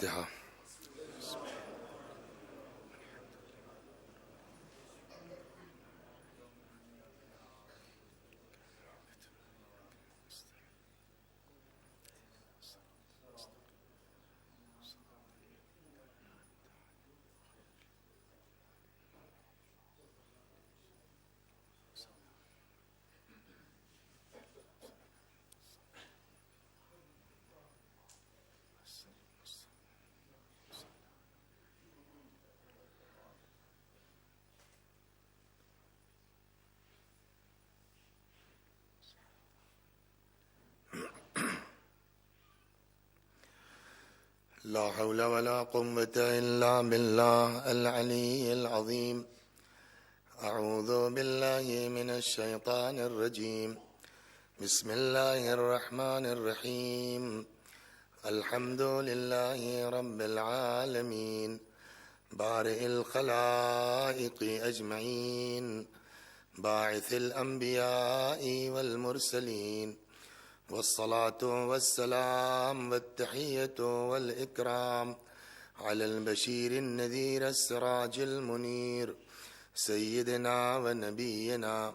الفاتحة. لا حول ولا قوة إلا بالله العلي العظيم. أعوذ بالله من الشيطان الرجيم. بسم الله الرحمن الرحيم. الحمد لله رب العالمين بارئ الخلائق أجمعين باعث الأنبياء والمرسلين والصلاة والسلام والتحية والإكرام على البشير النذير السراج المنير سيدنا ونبينا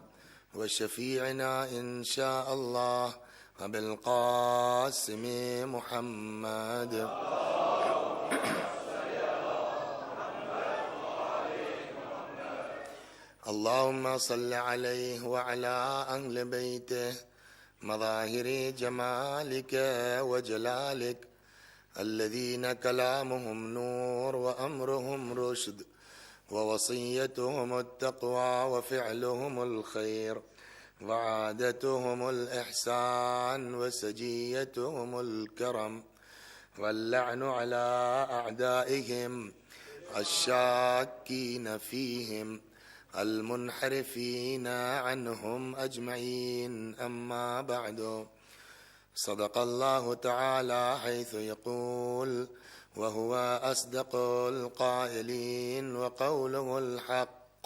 وشفيعنا إن شاء الله أبي القاسم محمد. اللهم صل عليه وعلى أهل بيته مظاهر جمالك وجلالك الذين كلامهم نور وأمرهم رشد ووصيتهم التقوى وفعلهم الخير وعادتهم الإحسان وسجيتهم الكرم واللعن على أعدائهم الشاكين فيهم المنحرفين عنهم أجمعين. أما بعد، صدق الله تعالى حيث يقول وهو أصدق القائلين وقوله الحق.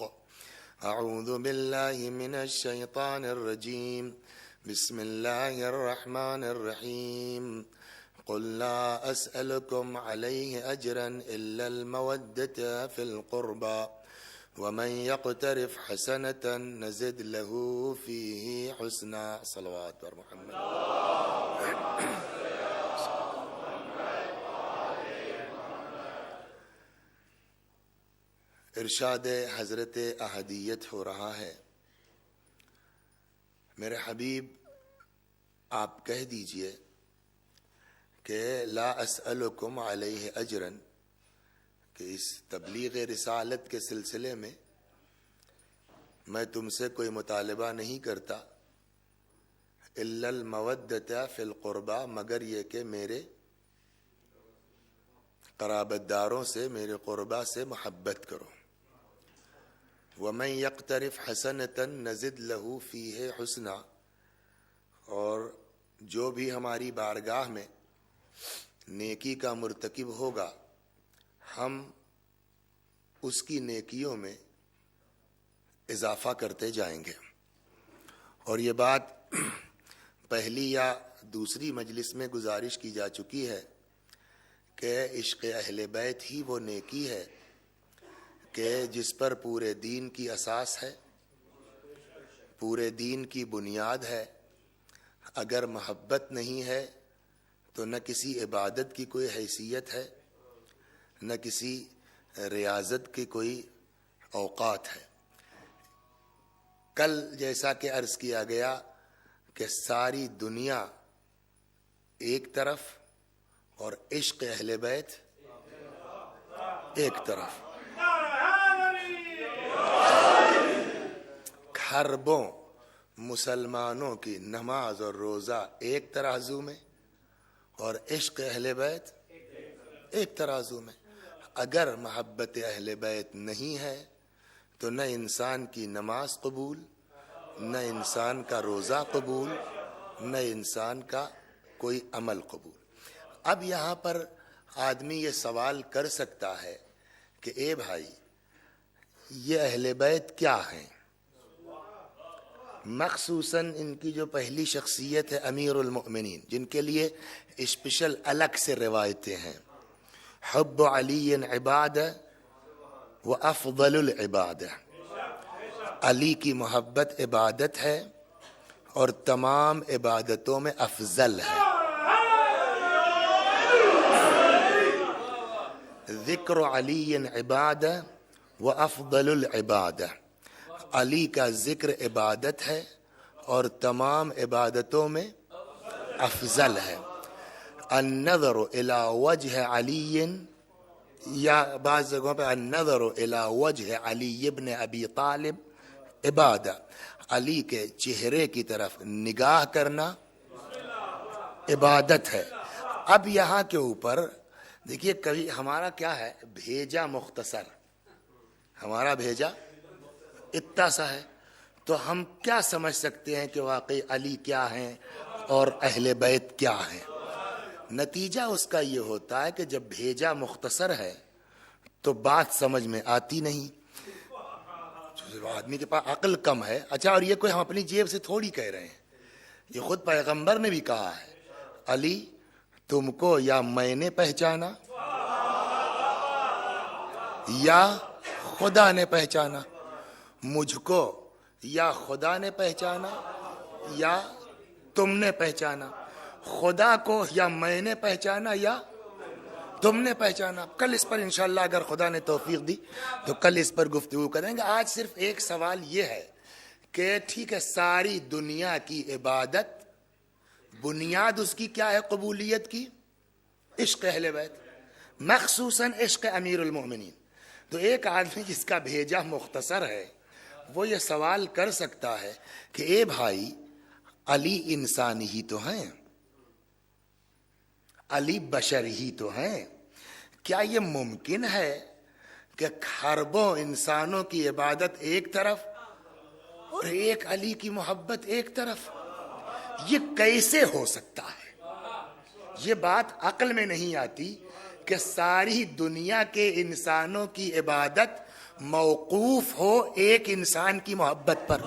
أعوذ بالله من الشيطان الرجيم. بسم الله الرحمن الرحيم. قل لا أسألكم عليه أجرا إلا المودة في القربى ومن يقترف حسنة نزد له فيه حسنا. صلوات بر محمد. ارشاد حضرت احدیت ہو رہا ہے، میرے حبیب آپ کہہ دیجئے کہ لا اسألکم علیہ اجرا، کہ اس تبلیغ رسالت کے سلسلے میں میں تم سے کوئی مطالبہ نہیں کرتا الا المودۃ فی القربى، مگر یہ کہ میرے قرابت داروں سے، میرے قربا سے محبت کرو. ومن یقترف حسنۃ نزد لہ فیہ حسنا، اور جو بھی ہماری بارگاہ میں نیکی کا مرتکب ہوگا ہم اس کی نیکیوں میں اضافہ کرتے جائیں گے. اور یہ بات پہلی یا دوسری مجلس میں گزارش کی جا چکی ہے کہ عشق اہل بیت ہی وہ نیکی ہے کہ جس پر پورے دین کی اساس ہے، پورے دین کی بنیاد ہے. اگر محبت نہیں ہے تو نہ کسی عبادت کی کوئی حیثیت ہے، نہ کسی ریاضت کی کوئی اوقات ہے. کل جیسا کہ عرض کیا گیا کہ ساری دنیا ایک طرف اور عشق اہل بیت ایک طرف. کھربوں مسلمانوں کی نماز اور روزہ ایک ترازو میں اور عشق اہل بیت ایک ترازو میں. اگر محبت اہل بیت نہیں ہے تو نہ انسان کی نماز قبول، نہ انسان کا روزہ قبول، نہ انسان کا کوئی عمل قبول. اب یہاں پر آدمی یہ سوال کر سکتا ہے کہ اے بھائی، یہ اہل بیت کیا ہیں؟ مخصوصاً ان کی جو پہلی شخصیت ہے امیر المؤمنین، جن کے لیے اسپیشل الگ سے روایتیں ہیں. حب علی عبادہ و افضل العبادہ، علی کی محبت عبادت ہے اور تمام عبادتوں میں افضل ہے۔ ذکر علی عبادہ و افضل العبادہ، علی کا ذکر عبادت ہے اور تمام عبادتوں میں افضل ہے۔ النظر الی وجہ علی، یا بعض جگہوں پہ النظر الی وجہ علی ابن ابی طالب عبادہ، علی کے چہرے کی طرف نگاہ کرنا عبادت ہے۔ اب یہاں کے اوپر دیکھیے، کبھی ہمارا کیا ہے، بھیجا مختصر، ہمارا بھیجا اتنا سا ہے، تو ہم کیا سمجھ سکتے ہیں کہ واقعی علی کیا ہیں اور اہل بیت کیا ہیں؟ نتیجہ اس کا یہ ہوتا ہے کہ جب بھیجا مختصر ہے تو بات سمجھ میں آتی نہیں، آدمی کے پاس عقل کم ہے۔ اچھا، اور یہ کوئی ہم اپنی جیب سے تھوڑی کہہ رہے ہیں، یہ خود پیغمبر نے بھی کہا ہے، علی تم کو یا میں نے پہچانا یا خدا نے پہچانا، مجھ کو یا خدا نے پہچانا یا تم نے پہچانا، خدا کو یا میں نے پہچانا یا تم نے پہچانا۔ کل اس پر انشاءاللہ اگر خدا نے توفیق دی تو کل اس پر گفتگو کریں گے۔ آج صرف ایک سوال یہ ہے کہ ٹھیک ہے، ساری دنیا کی عبادت بنیاد اس کی کیا ہے قبولیت کی؟ عشق اہل بیت، مخصوصاً عشق امیر المومنین۔ تو ایک آدمی جس کا بھیجا مختصر ہے وہ یہ سوال کر سکتا ہے کہ اے بھائی، علی انسان ہی تو ہیں، علی بشر ہی تو ہیں، کیا یہ ممکن ہے کہ خربوں انسانوں کی عبادت ایک طرف اور ایک علی کی محبت ایک طرف؟ یہ کیسے ہو سکتا ہے؟ یہ بات عقل میں نہیں آتی کہ ساری دنیا کے انسانوں کی عبادت موقوف ہو ایک انسان کی محبت پر۔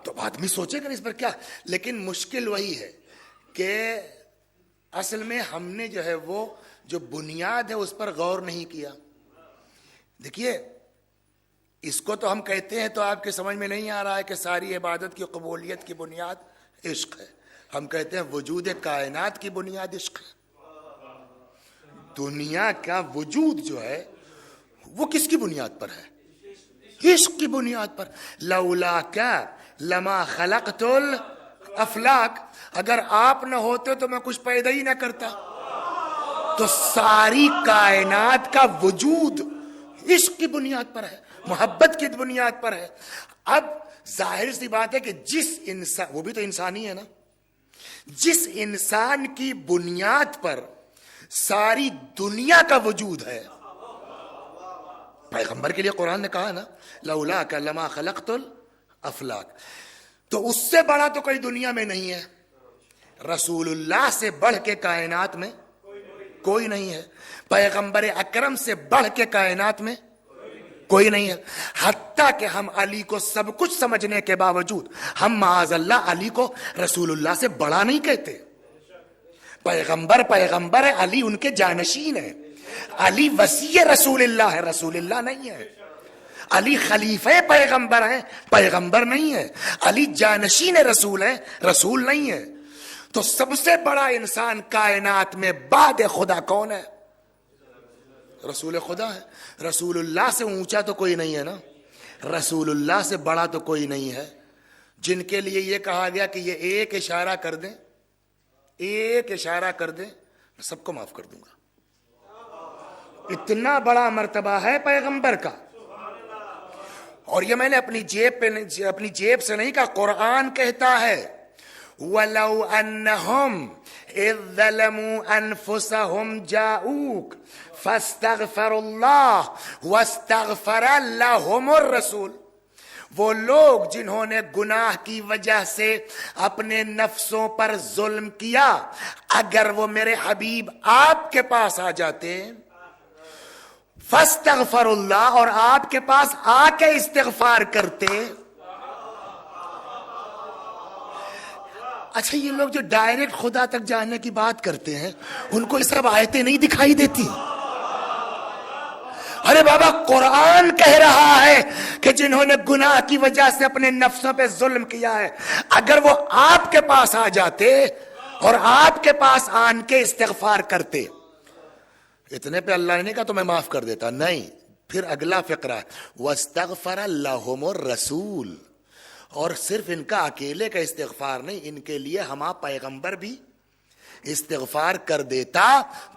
تو آدمی سوچے گا اس پر کیا، لیکن مشکل وہی ہے کہ اصل میں ہم نے جو ہے وہ جو بنیاد ہے اس پر غور نہیں کیا۔ دیکھیے، اس کو تو ہم کہتے ہیں تو آپ کے سمجھ میں نہیں آ رہا ہے کہ ساری عبادت کی قبولیت کی بنیاد عشق ہے۔ ہم کہتے ہیں وجود کائنات کی بنیاد عشق ہے۔ دنیا کا وجود جو ہے وہ کس کی بنیاد پر ہے؟ عشق کی بنیاد پر۔ لولا کا لما خلقت الافلاک، اگر آپ نہ ہوتے تو میں کچھ پیدا ہی نہ کرتا۔ تو ساری کائنات کا وجود عشق کی بنیاد پر ہے، محبت کی بنیاد پر ہے۔ اب ظاہر سی بات ہے کہ جس انسان، وہ بھی تو انسانی ہے نا، جس انسان کی بنیاد پر ساری دنیا کا وجود ہے، پیغمبر کے لیے قرآن نے کہا نا لولا کا لما خلقت الافلاک، تو اس سے بڑا تو کوئی دنیا میں نہیں ہے۔ رسول اللہ سے بڑھ کے کائنات میں کوئی نہیں ہے، پیغمبر اکرم سے بڑھ کے کائنات میں کوئی نہیں ہے۔ حتیٰ کہ ہم علی کو سب کچھ سمجھنے کے باوجود ہم معاذ اللہ علی کو رسول اللہ سے بڑا نہیں کہتے۔ پیغمبر ہے، علی ان کے جانشین ہے، علی وصی رسول اللہ ہے، رسول اللہ نہیں ہے۔ علی خلیفہ پیغمبر ہیں، پیغمبر نہیں ہے۔ علی جانشین رسول ہے، رسول نہیں ہے۔ تو سب سے بڑا انسان کائنات میں بعد خدا کون ہے؟ رسول خدا ہے۔ رسول اللہ سے اونچا تو کوئی نہیں ہے نا، رسول اللہ سے بڑا تو کوئی نہیں ہے، جن کے لیے یہ کہا گیا کہ یہ ایک اشارہ کر دیں، ایک اشارہ کر دیں میں سب کو معاف کر دوں گا۔ اتنا بڑا مرتبہ ہے پیغمبر کا۔ اور یہ میں نے اپنی جیب سے نہیں کہا، قرآن کہتا ہے وَلَوْ أَنَّهُمْ إِذْ ظَلَمُوا أَنفُسَهُمْ جَاءُوكَ فَاسْتَغْفَرُوا اللَّهَ وَاسْتَغْفَرَ لَهُمُ الرَّسُولُ، وہ لوگ جنہوں نے گناہ کی وجہ سے اپنے نفسوں پر ظلم کیا، اگر وہ میرے حبیب آپ کے پاس آ جاتے فاستغفر اللہ، اور آپ کے پاس آ کے استغفار کرتے، اچھا یہ لوگ جو ڈائریکٹ خدا تک جانے کی بات کرتے ہیں ان کو یہ سب آیتیں نہیں دکھائی دیتی؟ ارے بابا قرآن کہہ رہا ہے کہ جنہوں نے گناہ کی وجہ سے اپنے نفسوں پہ ظلم کیا ہے، اگر وہ آپ کے پاس آ جاتے اور آپ کے پاس آن کے استغفار کرتے، اتنے پہ اللہ نے نہیں کہا تو میں معاف کر دیتا، نہیں، پھر اگلا فقرہ وَاسْتَغْفَرَ لَهُمُ الرَّسُولُ، اور صرف ان کا اکیلے کا استغفار نہیں، ان کے لیے ہما پیغمبر بھی استغفار کر دیتا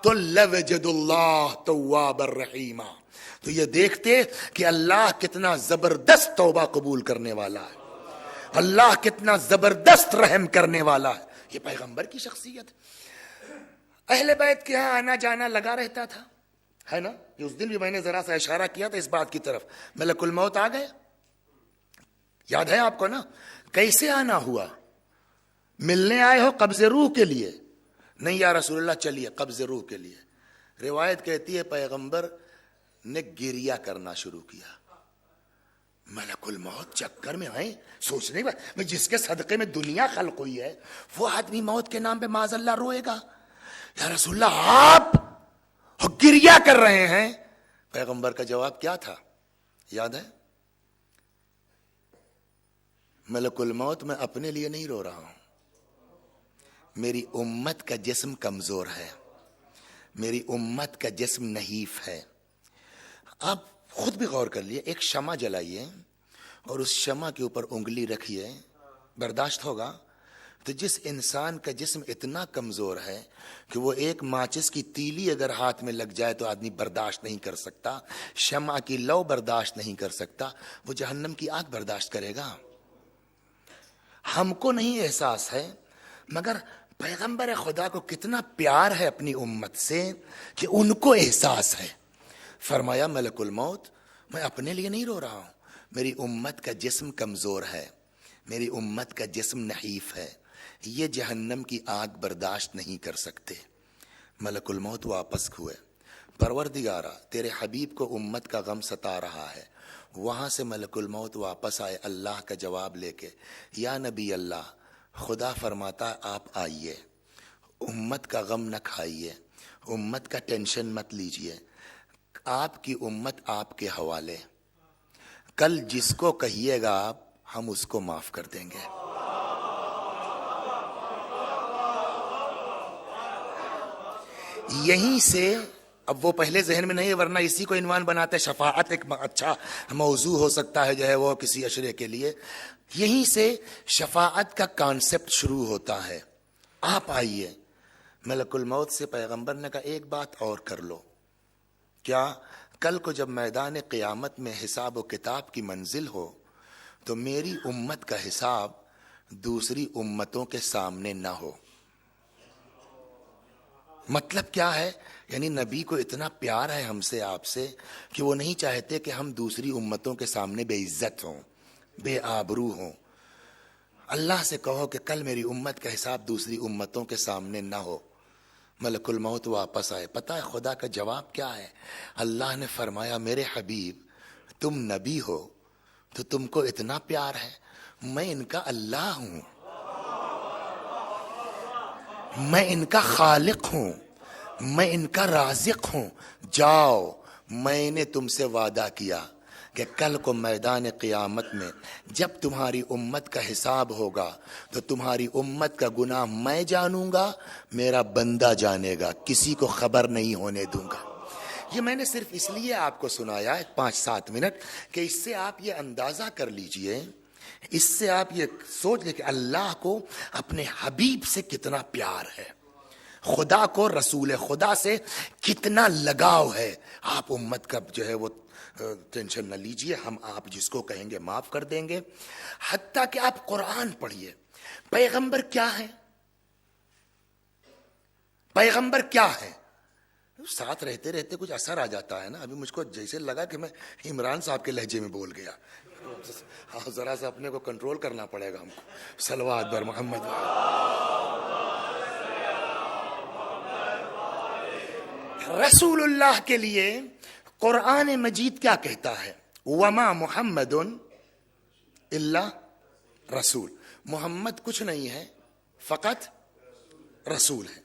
تو لَوَجَدُ اللَّهَ تَوَّابًا رَحِيمًا، تو یہ دیکھتے کہ اللہ کتنا زبردست توبہ قبول کرنے والا ہے، اللہ کتنا زبردست رحم کرنے والا ہے۔ یہ پیغمبر کی شخصیت اہل بیت کے ہاں آنا جانا لگا رہتا تھا، ہے نا؟ اس دن بھی میں نے ذرا سا اشارہ کیا تھا اس بات کی طرف، ملک الموت آ گئے، یاد ہے آپ کو نا؟ کیسے آنا ہوا؟ ملنے آئے ہو قبض روح کے لیے؟ نہیں یا رسول اللہ چلیے قبض روح کے لیے۔ روایت کہتی ہے پیغمبر نے گریہ کرنا شروع کیا، ملک الموت چکر میں آئے، سوچنے میں جس کے صدقے میں دنیا خلق ہوئی ہے وہ آدمی موت کے نام پہ معاذ اللہ روئے گا؟ یا رسول اللہ آپ گریہ کر رہے ہیں؟ پیغمبر کا جواب کیا تھا یاد ہے؟ ملک الموت میں اپنے لیے نہیں رو رہا ہوں، میری امت کا جسم کمزور ہے، میری امت کا جسم نحیف ہے۔ آپ خود بھی غور کر لیے، ایک شمع جلائیے اور اس شمع کے اوپر انگلی رکھیے، برداشت ہوگا؟ تو جس انسان کا جسم اتنا کمزور ہے کہ وہ ایک ماچس کی تیلی اگر ہاتھ میں لگ جائے تو آدمی برداشت نہیں کر سکتا، شمع کی لو برداشت نہیں کر سکتا، وہ جہنم کی آگ برداشت کرے گا؟ ہم کو نہیں احساس ہے، مگر پیغمبر خدا کو کتنا پیار ہے اپنی امت سے کہ ان کو احساس ہے۔ فرمایا ملک الموت میں اپنے لیے نہیں رو رہا ہوں، میری امت کا جسم کمزور ہے، میری امت کا جسم نحیف ہے، یہ جہنم کی آگ برداشت نہیں کر سکتے۔ ملک الموت واپس ہوئے، پروردگارا تیرے حبیب کو امت کا غم ستا رہا ہے۔ وہاں سے ملک الموت واپس آئے اللہ کا جواب لے کے، یا نبی اللہ خدا فرماتا ہے آپ آئیے، امت کا غم نہ کھائیے، امت کا ٹینشن مت لیجئے، آپ کی امت آپ کے حوالے، کل جس کو کہیے گا آپ ہم اس کو معاف کر دیں گے۔ یہیں سے اب وہ پہلے ذہن میں نہیں، ورنہ اسی کو عنوان بناتے شفاعت ایک اچھا موضوع ہو سکتا ہے جو ہے وہ کسی اشرے کے لیے، یہیں سے شفاعت کا کانسیپٹ شروع ہوتا ہے۔ آپ آئیے، ملک الموت سے پیغمبر نے کہا ایک بات اور کر لو، کیا؟ کل کو جب میدان قیامت میں حساب و کتاب کی منزل ہو تو میری امت کا حساب دوسری امتوں کے سامنے نہ ہو۔ مطلب کیا ہے؟ یعنی نبی کو اتنا پیار ہے ہم سے آپ سے کہ وہ نہیں چاہتے کہ ہم دوسری امتوں کے سامنے بے عزت ہوں، بے آبرو ہوں۔ اللہ سے کہو کہ کل میری امت کا حساب دوسری امتوں کے سامنے نہ ہو۔ ملک الموت واپس آئے، پتہ ہے خدا کا جواب کیا ہے؟ اللہ نے فرمایا میرے حبیب تم نبی ہو تو تم کو اتنا پیار ہے، میں ان کا اللہ ہوں، میں ان کا خالق ہوں، میں ان کا رازق ہوں، جاؤ میں نے تم سے وعدہ کیا کہ کل کو میدان قیامت میں جب تمہاری امت کا حساب ہوگا تو تمہاری امت کا گناہ میں جانوں گا، میرا بندہ جانے گا، کسی کو خبر نہیں ہونے دوں گا۔ یہ میں نے صرف اس لیے آپ کو سنایا ہے 5-7 منٹ کہ اس سے آپ یہ اندازہ کر لیجئے، اس سے آپ یہ سوچ لیں کہ اللہ کو اپنے حبیب سے کتنا پیار ہے، خدا کو رسول خدا سے کتنا لگاؤ ہے۔ آپ امت کا جو ہے وہ ٹینشن نہ لیجئے، ہم آپ جس کو کہیں گے معاف کر دیں گے۔ حتیٰ کہ آپ قرآن پڑھیے، پیغمبر کیا ہے؟ پیغمبر کیا ہے؟ ساتھ رہتے رہتے کچھ اثر آ جاتا ہے نا۔ ابھی مجھ کو جیسے لگا کہ میں عمران صاحب کے لہجے میں بول گیا، ذرا سا اپنے کو کنٹرول کرنا پڑے گا ہم کو۔ صلوات بر محمد۔ رسول اللہ کے لیے قرآن مجید کیا کہتا ہے؟ وما محمد الا رسول، محمد کچھ نہیں ہے فقط رسول ہے.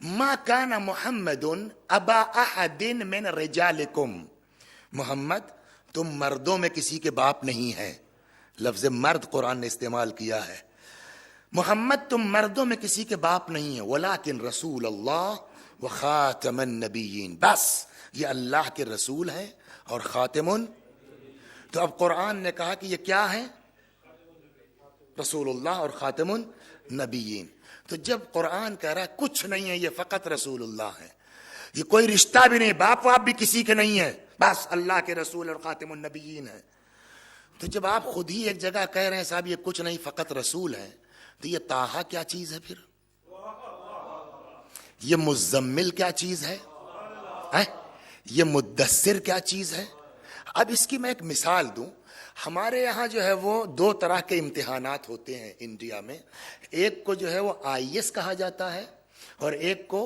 ما کان محمد ابا احد من رجالکم، محمد تم مردوں میں کسی کے باپ نہیں ہے. لفظ مرد قرآن نے استعمال کیا ہے. محمد تم مردوں میں کسی کے باپ نہیں ہے. ولکن رسول اللہ وخاتم النبیین، بس یہ اللہ کے رسول ہیں اور خاتم. تو اب قرآن نے کہا کہ یہ کیا ہے؟ رسول اللہ اور خاتم النبیین. تو جب قرآن کہہ رہا ہے کچھ نہیں ہے، یہ فقط رسول اللہ ہے، یہ کوئی رشتہ بھی نہیں، باپ واپ بھی کسی کے نہیں ہے، بس اللہ کے رسول اور خاتم النبیین ہے. تو جب آپ خود ہی ایک جگہ کہہ رہے ہیں صاحب یہ کچھ نہیں فقط رسول ہے، تو یہ طٰہٰ کیا چیز ہے؟ پھر یہ مزمل کیا چیز ہے؟ یہ مدثر کیا چیز ہے؟ اب اس کی میں ایک مثال دوں. ہمارے یہاں جو ہے وہ دو طرح کے امتحانات ہوتے ہیں انڈیا میں. ایک کو جو ہے وہ IAS کہا جاتا ہے اور ایک کو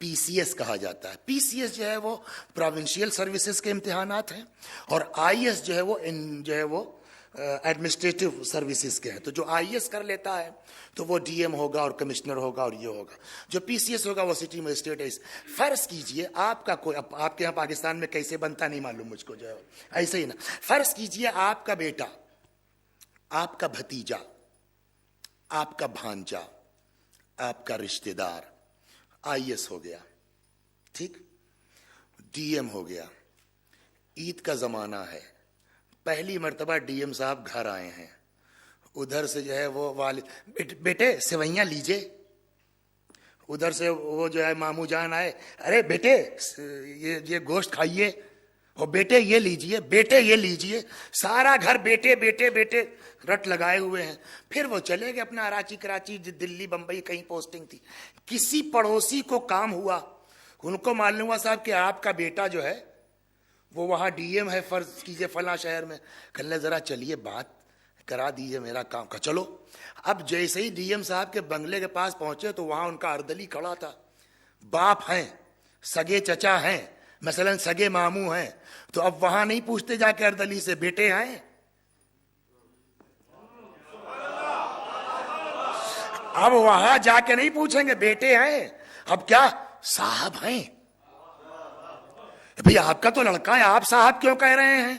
PCS کہا جاتا ہے. PCS جو ہے وہ پروونشل سروسز کے امتحانات ہیں اور IAS جو ہے وہ ایڈمنسٹریٹو سروسز کے ہیں. تو جو IAS کر لیتا ہے تو وہ DM ہوگا اور کمشنر ہوگا اور یہ ہوگا. جو PCS ہوگا وہ سٹی مجسٹریٹ ہے. فرض کیجئے آپ کا کوئی، آپ کے یہاں پاکستان میں کیسے بنتا نہیں معلوم مجھ کو، جو ہے ایسے ہی نا. فرض کیجئے آپ کا بیٹا، آپ کا بھتیجا، آپ کا بھانجا، آپ کا رشتہ دار IAS ہو گیا، ٹھیک، DM ہو گیا. عید کا زمانہ ہے، پہلی مرتبہ DM صاحب گھر آئے ہیں. ادھر سے جو ہے وہ والد، بیٹے سوئیاں لیجئے. ادھر سے وہ جو ہے ماموں جان آئے، ارے بیٹے یہ گوشت کھائیے، اور بیٹے یہ لیجئے، بیٹے یہ لیجئے. سارا گھر بیٹے بیٹے بیٹے رٹ لگائے ہوئے ہیں. پھر وہ چلے گئے اپنا راچی کراچی دلی بمبئی کہیں پوسٹنگ تھی. کسی پڑوسی کو کام ہوا، ان کو معلوم ہوا صاحب کہ آپ کا بیٹا جو ہے وہ وہاں DM ہے، فرض کیجئے فلاں شہر میں. کہنے ذرا چلیے بات کرا دیجئے میرا کام کا. چلو. اب جیسے ہی DM صاحب کے بنگلے کے پاس پہنچے تو وہاں ان کا اردلی کھڑا تھا. باپ ہیں، سگے چچا ہیں، مثلا سگے ماموں ہیں. تو اب وہاں نہیں پوچھتے جا کے اردلی سے بیٹے ہیں، اب وہاں جا کے نہیں پوچھیں گے بیٹے ہیں، اب کیا صاحب ہیں. بھئی آپ کا تو لڑکا ہے، آپ صاحب کیوں کہہ رہے ہیں؟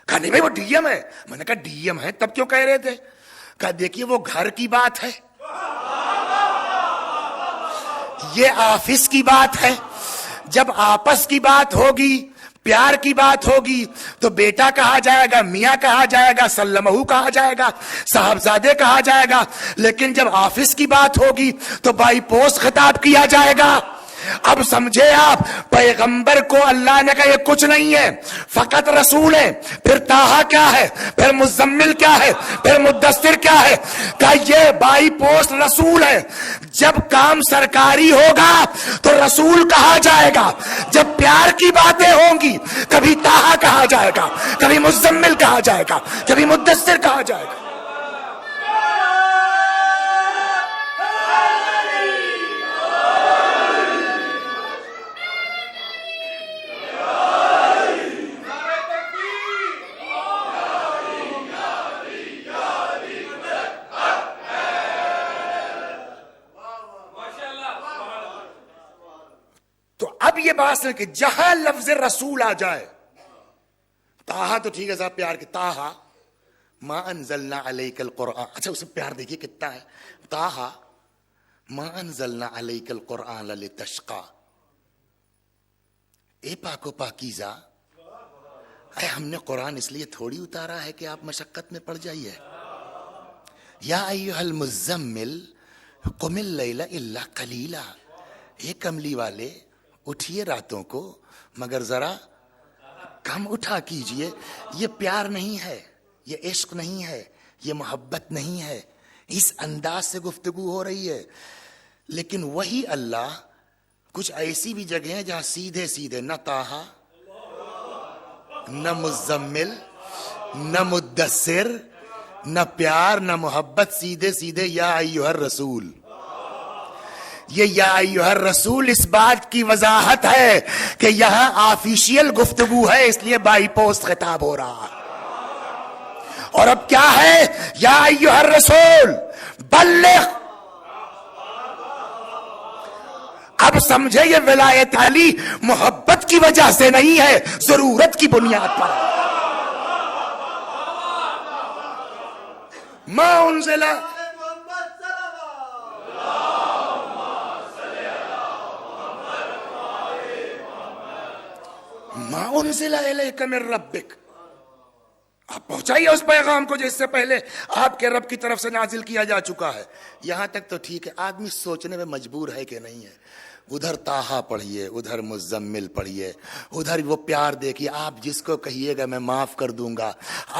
کہا نہیں بھائی وہ DM ہے. میں نے کہا DM ہے تب کیوں کہہ رہے تھے؟ کہا دیکھیے وہ گھر کی بات ہے، یہ آفس کی بات ہے. جب آپس کی بات ہوگی، پیار کی بات ہوگی تو بیٹا کہا جائے گا، میاں کہا جائے گا، سلمہو کہا جائے گا، صاحبزادے کہا جائے گا. لیکن جب آفس کی بات ہوگی تو بائی پوسٹ خطاب کیا جائے گا. اب سمجھے آپ، پیغمبر کو اللہ نے کہا یہ کچھ نہیں ہے فقط رسول ہے. پھر طٰہٰ کیا ہے، پھر مزمل کیا ہے، پھر مدثر کیا ہے؟ کہ یہ بائی پوسٹ رسول ہے. جب کام سرکاری ہوگا تو رسول کہا جائے گا، جب پیار کی باتیں ہوں گی کبھی طٰہٰ کہا جائے گا، کبھی مزمل کہا جائے گا، کبھی مدثر کہا جائے گا. اب یہ بات ہے کہ جہاں لفظ رسول آ جائے، طٰہٰ تو ٹھیک ہے صاحب پیار کی، طٰہٰ ما انزلنا علیک القرآن. اچھا اسے پیار دیکھیے کتنا ہے. طٰہٰ ما انزلنا علیک القرآن لتشقی. اے پاک و پاکیزہ، اے ہم نے قرآن اس لیے تھوڑی اتارا ہے کہ آپ مشقت میں پڑ جائیے. یا ایھا المزمل قم اللیل الا قلیلا. اے کملی والے اٹھیے راتوں کو مگر ذرا کم اٹھا کیجئے. یہ پیار نہیں ہے، یہ عشق نہیں ہے، یہ محبت نہیں ہے. اس انداز سے گفتگو ہو رہی ہے. لیکن وہی اللہ کچھ ایسی بھی جگہ ہیں جہاں سیدھے سیدھے نہ طٰہٰ، نہ مزمل، نہ مدثر، نہ پیار، نہ محبت، سیدھے سیدھے یا ایھا الرسول. یہ یا ایھا الرسول اس بات کی وضاحت ہے کہ یہاں آفیشیل گفتگو ہے، اس لیے بائی پوسٹ خطاب ہو رہا ہے. اور اب کیا ہے؟ یا ایھا الرسول بلغ اب سمجھے یہ ولایت علی محبت کی وجہ سے نہیں ہے، ضرورت کی بنیاد پر۔ ما انزل ما انزل الیک من ربک، آپ پہنچائیے اس پیغام کو جس سے پہلے آپ کے رب کی طرف سے نازل کیا جا چکا ہے۔ یہاں تک تو ٹھیک ہے، آدمی سوچنے میں مجبور ہے کہ نہیں ہے۔ ادھر طٰہٰ پڑھیے، ادھر مزمل پڑھیے، ادھر وہ پیار دیکھیے، آپ جس کو کہیے گا میں معاف کر دوں گا،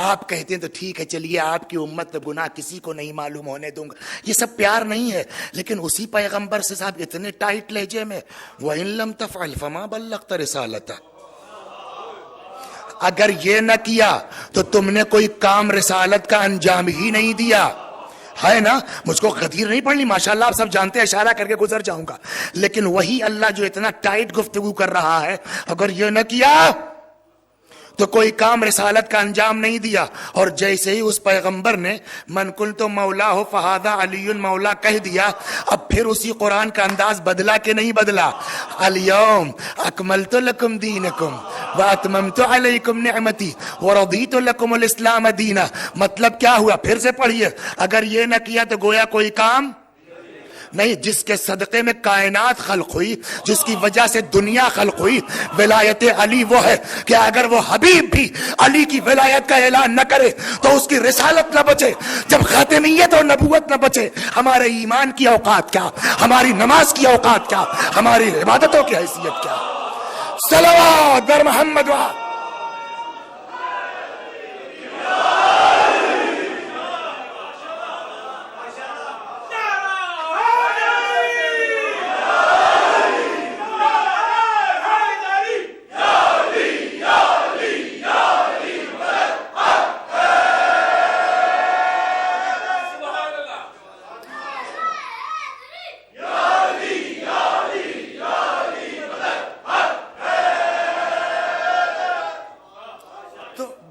آپ کہتے ہیں تو ٹھیک ہے چلیے آپ کی امت میں گناہ کسی کو نہیں معلوم ہونے دوں گا، یہ سب پیار نہیں ہے۔ لیکن اسی پیغمبر سے صاحب اتنے ٹائٹ لہجے میں، وَإِن لَمْ تَفْعَلْ فَمَا بَلَّغْتَ رِسَالَتَهُ، اگر یہ نہ کیا تو تم نے کوئی کام رسالت کا انجام ہی نہیں دیا ہے نا۔ مجھ کو غدیر نہیں پڑھنی، ماشاءاللہ آپ سب جانتے ہیں، اشارہ کر کے گزر جاؤں گا، لیکن وہی اللہ جو اتنا ٹائٹ گفتگو کر رہا ہے، اگر یہ نہ کیا تو کوئی کام رسالت کا انجام نہیں دیا۔ اور جیسے ہی اس پیغمبر نے من کنت مولا ہو فہذا علی مولا کہہ دیا، اب پھر اسی قرآن کا انداز بدلا کہ نہیں بدلا؟ الیوم اکملت لکم دینکم واتممت علیکم نعمتی ورضیت لکم الاسلام دینا۔ مطلب کیا ہوا؟ پھر سے پڑھیے، اگر یہ نہ کیا تو گویا کوئی کام نہیں، جس کے صدقے میں کائنات خلق ہوئی، جس کی وجہ سے دنیا خلق ہوئی۔ ولایت علی وہ ہے کہ اگر وہ حبیب بھی علی کی ولایت کا اعلان نہ کرے تو اس کی رسالت نہ بچے۔ جب خاتمیت اور نبوت نہ بچے، ہمارے ایمان کی اوقات کیا، ہماری نماز کی اوقات کیا، ہماری عبادتوں کی حیثیت کیا؟ صلوات بر محمد و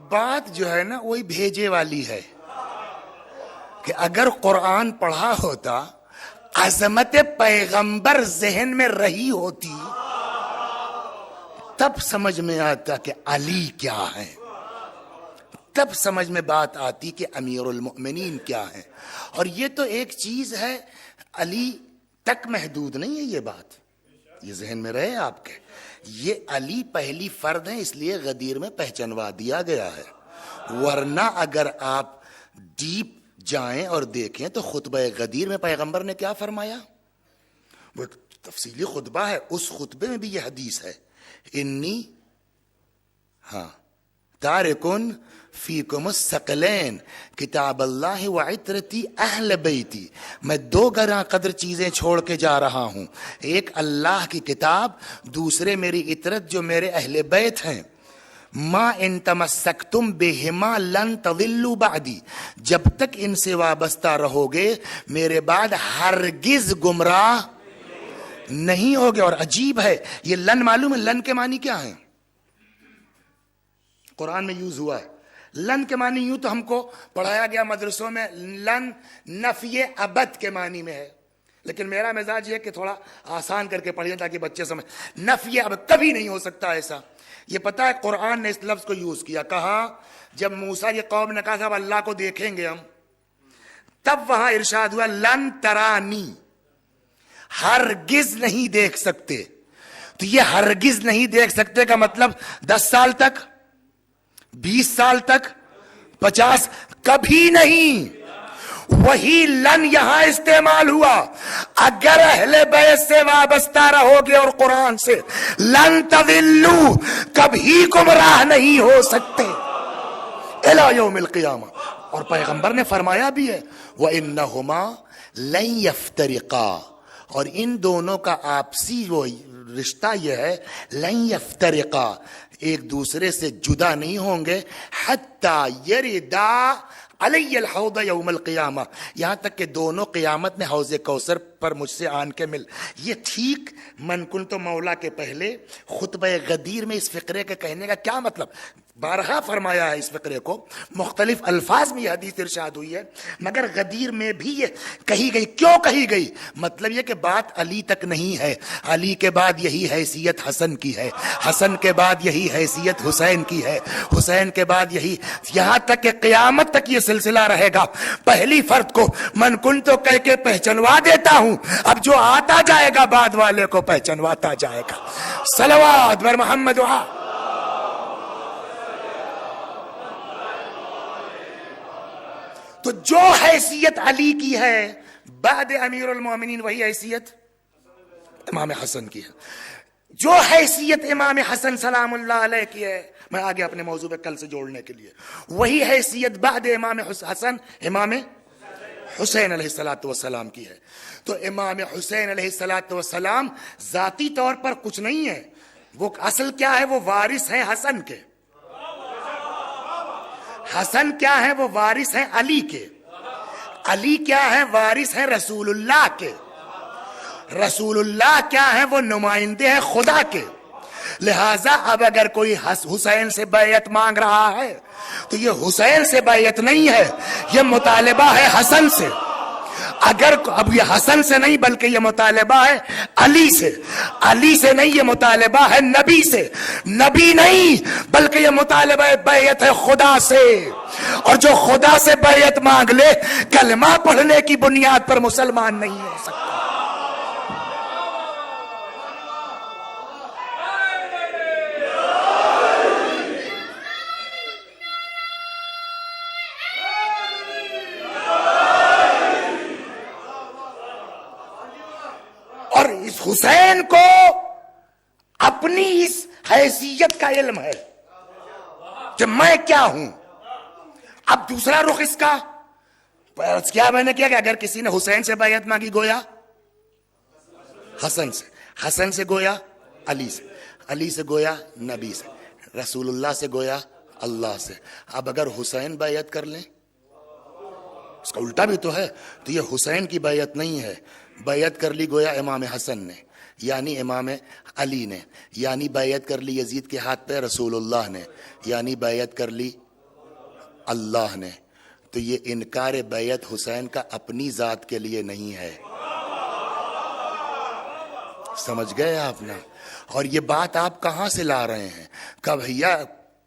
بات جو ہے نا وہی بھیجے والی ہے کہ اگر قرآن پڑھا ہوتا، عظمت پیغمبر ذہن میں رہی ہوتی، تب سمجھ میں آتا کہ علی کیا ہے، تب سمجھ میں بات آتی کہ امیر المؤمنین کیا ہے۔ اور یہ تو ایک چیز ہے، علی تک محدود نہیں ہے یہ بات، یہ ذہن میں رہے آپ کے، یہ علی پہلی فرد ہے، اس لیے غدیر میں پہچانوا دیا گیا ہے۔ ورنہ اگر آپ ڈیپ جائیں اور دیکھیں تو خطبہ غدیر میں پیغمبر نے کیا فرمایا؟ وہ تفصیلی خطبہ ہے، اس خطبے میں بھی یہ حدیث ہے، انی تارکن فیکم الثقلین کتاب اللہ وعطرتی اہل بیتی، میں دو گراں قدر چیزیں چھوڑ کے جا رہا ہوں، ایک اللہ کی کتاب، دوسرے میری عطرت جو میرے اہل بیت ہیں۔ ما ان تمسکتم بہما لن تضلوا بعدی، جب تک ان سے وابستہ رہو گے میرے بعد ہرگز گمراہ نہیں ہوگے۔ اور عجیب ہے یہ لن، معلوم ہے لن کے معنی کیا ہیں؟ قرآن میں یوز ہوا ہے لن کے معنی، یوں تو ہم کو پڑھایا گیا مدرسوں میں، لن نفی ابد کے معنی میں ہے، لیکن میرا مزاج یہ کہ تھوڑا آسان کر کے پڑھیے تاکہ بچے سمجھ۔ نفی ابد کبھی نہیں ہو سکتا ایسا، یہ پتا ہے قرآن نے اس لفظ کو یوز کیا، کہا جب موسیٰ کی قوم نے کہا صاحب اللہ کو دیکھیں گے ہم، تب وہاں ارشاد ہوا لن ترانی، ہرگز نہیں دیکھ سکتے۔ تو یہ ہرگز نہیں دیکھ سکتے کا مطلب 10 سال تک، 20 سال تک، 50، کبھی نہیں۔ وہی لن یہاں استعمال ہوا، اگر اہل بیت سے وابستہ رہو گے اور قرآن سے، لن تضلوا، کبھی گمراہ نہیں ہو سکتے الی یوم القیامہ۔ اور پیغمبر نے فرمایا بھی ہے وَإِنَّهُمَا لَن يَفْتَرِقَا، اور ان دونوں کا آپسی وہ رشتہ یہ ہے، لن يَفْتَرِقَا، ایک دوسرے سے جدا نہیں ہوں گے، حَتَّى يَرِدَا علی الحوض یوم القیامہ، یہاں تک کہ دونوں قیامت میں حوض کوثر پر مجھ سے آن کے مل. یہ ٹھیک من کنت مولا کے پہلے خطبہ غدیر میں اس فقرے کے کہنے کا کیا مطلب؟ بارہا فرمایا ہے اس فقرے کو، مختلف الفاظ میں یہ حدیث ارشاد ہوئی ہے، مگر غدیر میں بھی یہ کہی گئی. کیوں کہی گئی؟ مطلب یہ کہ بات علی تک نہیں ہے، علی کے بعد یہی حیثیت حسن کی ہے، حسن کے بعد یہی حیثیت حسین کی ہے، حسین کے بعد یہی، یہاں تک کہ قیامت تک یہ سلسلہ رہے گا. پہلی فرد کو من کن تو کہہ کے پہچنوا دیتا ہوں، اب جو آتا جائے گا بعد والے کو پہچنواتا جائے گا. صلوات بر محمد. تو جو حیثیت علی کی ہے بعد امیر المومنین وہی حیثیت امام حسن کی ہے. جو حیثیت امام حسن سلام اللہ علیہ کی ہے، میں آگے اپنے موضوع پہ کل سے جوڑنے کے لیے، وہی حیثیت بعد امام حسن امام حسین علیہ السلام کی ہے. تو امام حسین علیہ السلام ذاتی طور پر کچھ نہیں ہے، وہ اصل کیا ہے؟ وہ وارث ہیں حسن کے. حسن کیا ہے؟ وہ وارث ہیں علی کے. علی کیا ہے؟ وارث ہیں رسول اللہ کے. رسول اللہ کیا ہے؟ وہ نمائندے ہیں خدا کے. لہذا اب اگر کوئی حسین سے بیعت مانگ رہا ہے تو یہ حسین سے بیعت نہیں ہے، یہ مطالبہ ہے حسن سے. اگر اب یہ حسن سے نہیں بلکہ یہ مطالبہ ہے علی سے. علی سے نہیں، یہ مطالبہ ہے نبی سے. نبی نہیں بلکہ یہ مطالبہ بیعت ہے خدا سے. اور جو خدا سے بیعت مانگ لے کلمہ پڑھنے کی بنیاد پر مسلمان نہیں ہو سکتا. حسین کو اپنی اس حیثیت کا علم ہے کہ میں کیا ہوں. اب دوسرا رخ اس کا کیا میں نے کیا کہ اگر کسی نے حسین سے بیعت مانگی گویا حسن سے، حسن سے گویا علی سے، علی سے گویا نبی سے، رسول اللہ سے گویا اللہ سے. اب اگر حسین بیعت کر لیں، اس کا الٹا بھی تو ہے، تو یہ حسین کی بیعت نہیں ہے. بیعت کر لی گویا امام حسن نے، یعنی امام علی نے، یعنی بیعت کر لی یزید کے ہاتھ پہ رسول اللہ نے، یعنی بیعت کر لی اللہ نے. تو یہ انکار بیعت حسین کا اپنی ذات کے لیے نہیں ہے. سمجھ گئے آپ نا؟ اور یہ بات آپ کہاں سے لا رہے ہیں؟ کہ بھیا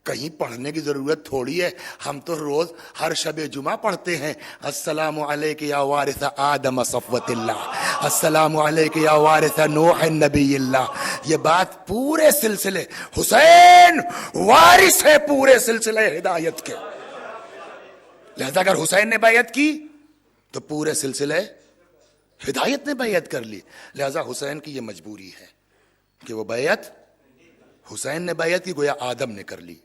کہیں پڑھنے کی ضرورت تھوڑی ہے، ہم تو روز ہر شب جمعہ پڑھتے ہیں السلام علیک یا وارث آدم صفوت اللہ، السلام علیک یا وارث نوح نبی اللہ. یہ بات پورے سلسلے، حسین وارث ہے پورے سلسلے ہدایت کے. لہذا اگر حسین نے بیعت کی تو پورے سلسلے ہدایت نے بیعت کر لی. لہذا حسین کی یہ مجبوری ہے کہ وہ بیعت، حسین نے بیعت کی گویا آدم نے کر لی،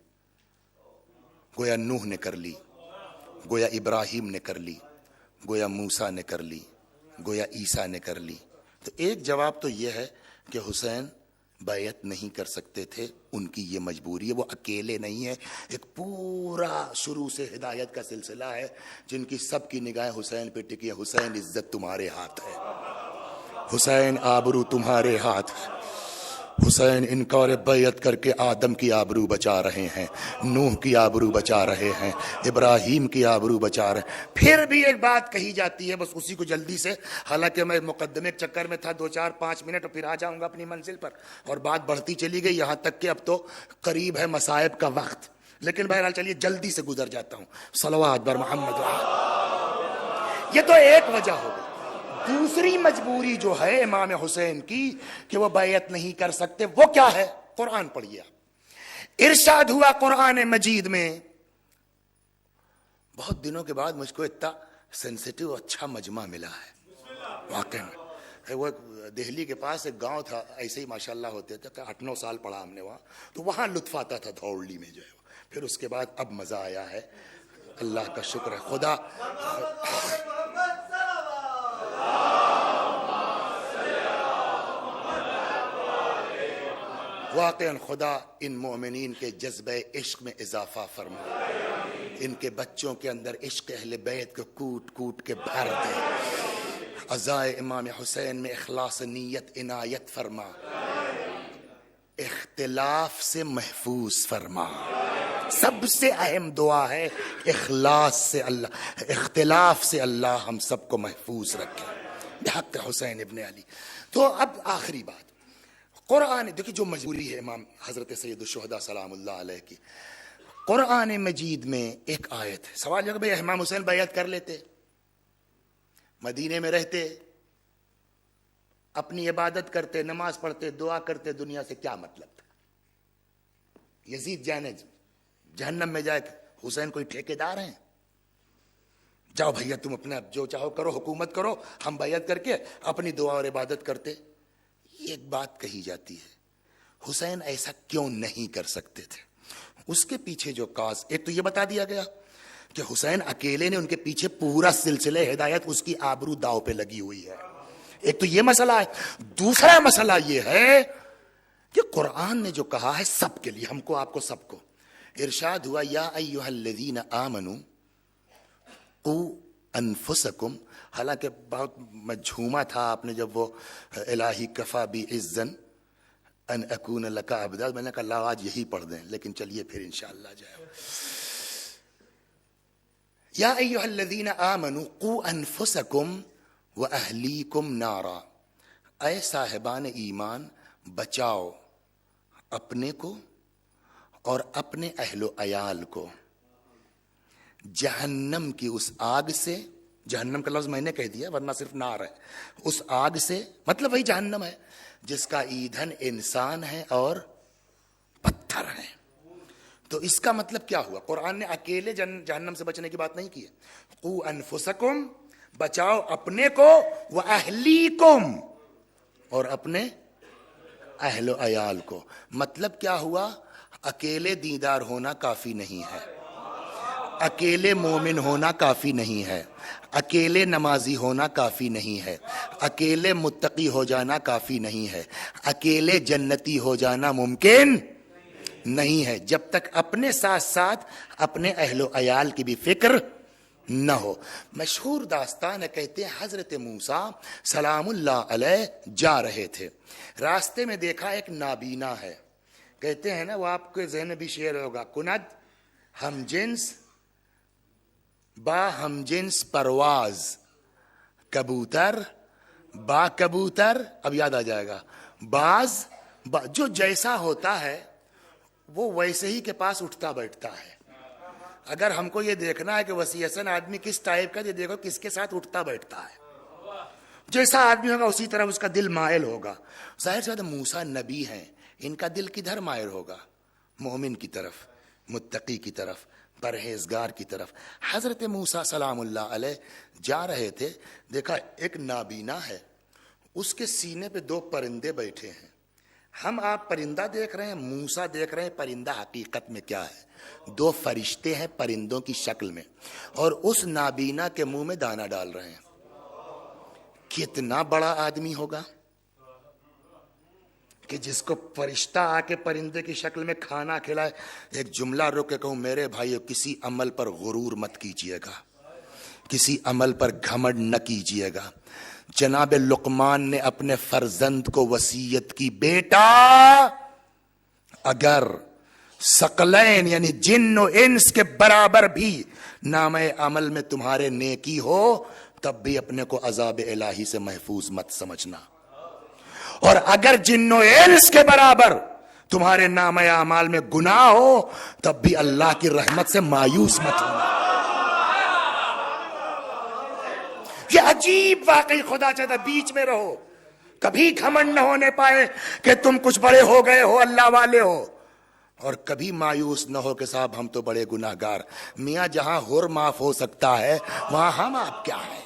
گویا نوح نے کر لی، گویا ابراہیم نے کر لی، گویا موسیٰ نے کر لی، گویا عیسیٰ نے کر لی. تو ایک جواب تو یہ ہے کہ حسین بیعت نہیں کر سکتے تھے، ان کی یہ مجبوری ہے. وہ اکیلے نہیں ہیں، ایک پورا شروع سے ہدایت کا سلسلہ ہے جن کی سب کی نگاہیں حسین پہ ٹکی ہے. حسین عزت تمہارے ہاتھ ہے، حسین آبرو تمہارے ہاتھ ہے. حسین انکار بیعت کر کے آدم کی آبرو بچا رہے ہیں، نوح کی آبرو بچا رہے ہیں، ابراہیم کی آبرو بچا رہے ہیں. پھر بھی ایک بات کہی جاتی ہے، بس اسی کو جلدی سے، حالانکہ میں مقدمے کے چکر میں تھا 2-4-5 منٹ اور پھر آ جاؤں گا اپنی منزل پر، اور بات بڑھتی چلی گئی یہاں تک کہ اب تو قریب ہے مصائب کا وقت. لیکن بہرحال چلیے جلدی سے گزر جاتا ہوں. صلوات بر محمد. یہ تو ایک وجہ ہو گئی. دوسری مجبوری جو ہے امام حسین کی کہ وہ بیعت نہیں کر سکتے، وہ کیا ہے؟ قرآن پڑھیے. ارشاد ہوا قرآن مجید میں، بہت دنوں کے بعد مجھ کو اتنا سینسیٹیو اچھا مجمع ملا ہے واقعی میں. وہ دہلی کے پاس ایک گاؤں تھا، ایسے ہی ماشاءاللہ ہوتے تھے، 8-9 سال پڑھا ہم نے وہاں، تو وہاں لطف آتا تھا دھوڑی میں جو ہے. پھر اس کے بعد اب مزہ آیا ہے، اللہ کا شکر ہے. خدا واقعاً خدا ان مومنین کے جذبہ عشق میں اضافہ فرمائے، ان کے بچوں کے اندر عشق اہل بیت کو کوٹ کوٹ کے بھر دے. عزائے امام حسین میں اخلاص نیت عنایت فرما، اختلاف سے محفوظ فرما. سب سے اہم دعا ہے اخلاص سے اللہ، اختلاف سے اللہ ہم سب کو محفوظ رکھے بحق حسین ابن علی. تو اب آخری بات، قرآن دیکھیں جو مجبوری ہے امام حضرت سید الشہداء سلام اللہ علیہ کی، قرآن مجید میں ایک آیت ہے. سوال یہ کہ بھئی امام حسین بیعت کر لیتے، مدینے میں رہتے، اپنی عبادت کرتے، نماز پڑھتے، دعا کرتے، دنیا سے کیا مطلب تھا؟ یزید جانے جہنم میں جائے، حسین کوئی ٹھیکیدار ہیں؟ جاؤ بھیا تم اپنا جو چاہو کرو، حکومت کرو، ہم بیعت کر کے اپنی دعا اور عبادت کرتے. یہ ایک بات کہی جاتی ہے، حسین ایسا کیوں نہیں کر سکتے تھے؟ اس کے پیچھے جو کاز، ایک تو یہ بتا دیا گیا کہ حسین اکیلے نے، ان کے پیچھے پورا سلسلہ ہدایت، اس کی آبرو داؤ پہ لگی ہوئی ہے. ایک تو یہ مسئلہ ہے. دوسرا مسئلہ یہ ہے کہ قرآن نے جو کہا ہے سب کے لیے، ہم کو، آپ کو، سب کو. ارشاد ہوا یا ایھا الذین آمنوا قوا انفسکم. حالانکہ بہت مجھوما تھا آپ نے جب وہ الہی کفا بی عزن ان اکون لک عبدا، میں نے کہا اللہ آج یہی پڑھ دیں، لیکن چلیے پھر انشاءاللہ جائے. یا ایھا الذین آمنوا قوا انفسکم واہلیکم نارا. اے صاحبان ایمان، بچاؤ اپنے کو اور اپنے اہل و عیال کو جہنم کی اس آگ سے. جہنم کا لفظ میں نے کہہ دیا ورنہ صرف نار ہے. اس آگ سے مطلب وہی جہنم ہے جس کا ایندھن انسان ہے اور پتھر ہے. تو اس کا مطلب کیا ہوا؟ قرآن نے اکیلے جہنم سے بچنے کی بات نہیں کی ہے. قوا انفسکم، بچاؤ اپنے کو، واہلیکم، اور اپنے اہل و عیال کو. مطلب کیا ہوا؟ اکیلے دیندار ہونا کافی نہیں ہے، اکیلے مومن ہونا کافی نہیں ہے، اکیلے نمازی ہونا کافی نہیں ہے، اکیلے متقی ہو جانا کافی نہیں ہے، اکیلے جنتی ہو جانا ممکن نہیں ہے جب تک اپنے ساتھ ساتھ اپنے اہل و عیال کی بھی فکر نہ ہو. مشہور داستان ہے، کہتے ہیں حضرت موسیٰ سلام اللہ علیہ جا رہے تھے، راستے میں دیکھا ایک نابینا ہے. کہتے ہیں نا، وہ آپ کے ذہن میں بھی شعر ہوگا، کند ہم جنس با ہم جنس پرواز، کبوتر با کبوتر، اب یاد آ جائے گا، باز جو جیسا ہوتا ہے وہ ویسے ہی کے پاس اٹھتا بیٹھتا ہے. اگر ہم کو یہ دیکھنا ہے کہ وسیع حسن آدمی کس ٹائپ کا، یہ دیکھو کس کے ساتھ اٹھتا بیٹھتا ہے. جیسا آدمی ہوگا اسی طرح اس کا دل مائل ہوگا. ظاہر سی بات ہے موسیٰ نبی ہیں، ان کا دل کدھر مائل ہوگا؟ مومن کی طرف، متقی کی طرف، پرہیزگار کی طرف. حضرت موسیٰ سلام اللہ علیہ جا رہے تھے، دیکھا ایک نابینا ہے، اس کے سینے پہ دو پرندے بیٹھے ہیں. ہم آپ پرندہ دیکھ رہے ہیں، موسیٰ دیکھ رہے ہیں پرندہ حقیقت میں کیا ہے؟ دو فرشتے ہیں پرندوں کی شکل میں، اور اس نابینا کے منہ میں دانہ ڈال رہے ہیں. کتنا بڑا آدمی ہوگا کہ جس کو فرشتہ آ کے پرندے کی شکل میں کھانا کھلائے. ایک جملہ روک کے کہوں، میرے بھائیو کسی عمل پر غرور مت کیجیے گا، کسی عمل پر گھمنڈ نہ کیجیے گا. جناب لقمان نے اپنے فرزند کو وصیت کی، بیٹا اگر ثقلین یعنی جن و انس کے برابر بھی نام عمل میں تمہارے نیکی ہو، تب بھی اپنے کو عذاب الہی سے محفوظ مت سمجھنا. اور اگر جن و انس کے برابر تمہارے نام اعمال میں گناہ ہو، تب بھی اللہ کی رحمت سے مایوس مت ہونا. یہ عجیب واقعی، خدا چاہتا بیچ میں رہو، کبھی گھمنڈ نہ ہونے پائے کہ تم کچھ بڑے ہو گئے ہو، اللہ والے ہو، اور کبھی مایوس نہ ہو کہ صاحب ہم تو بڑے گناہگار. میاں جہاں ہر معاف ہو سکتا ہے وہاں ہم آپ کیا ہیں؟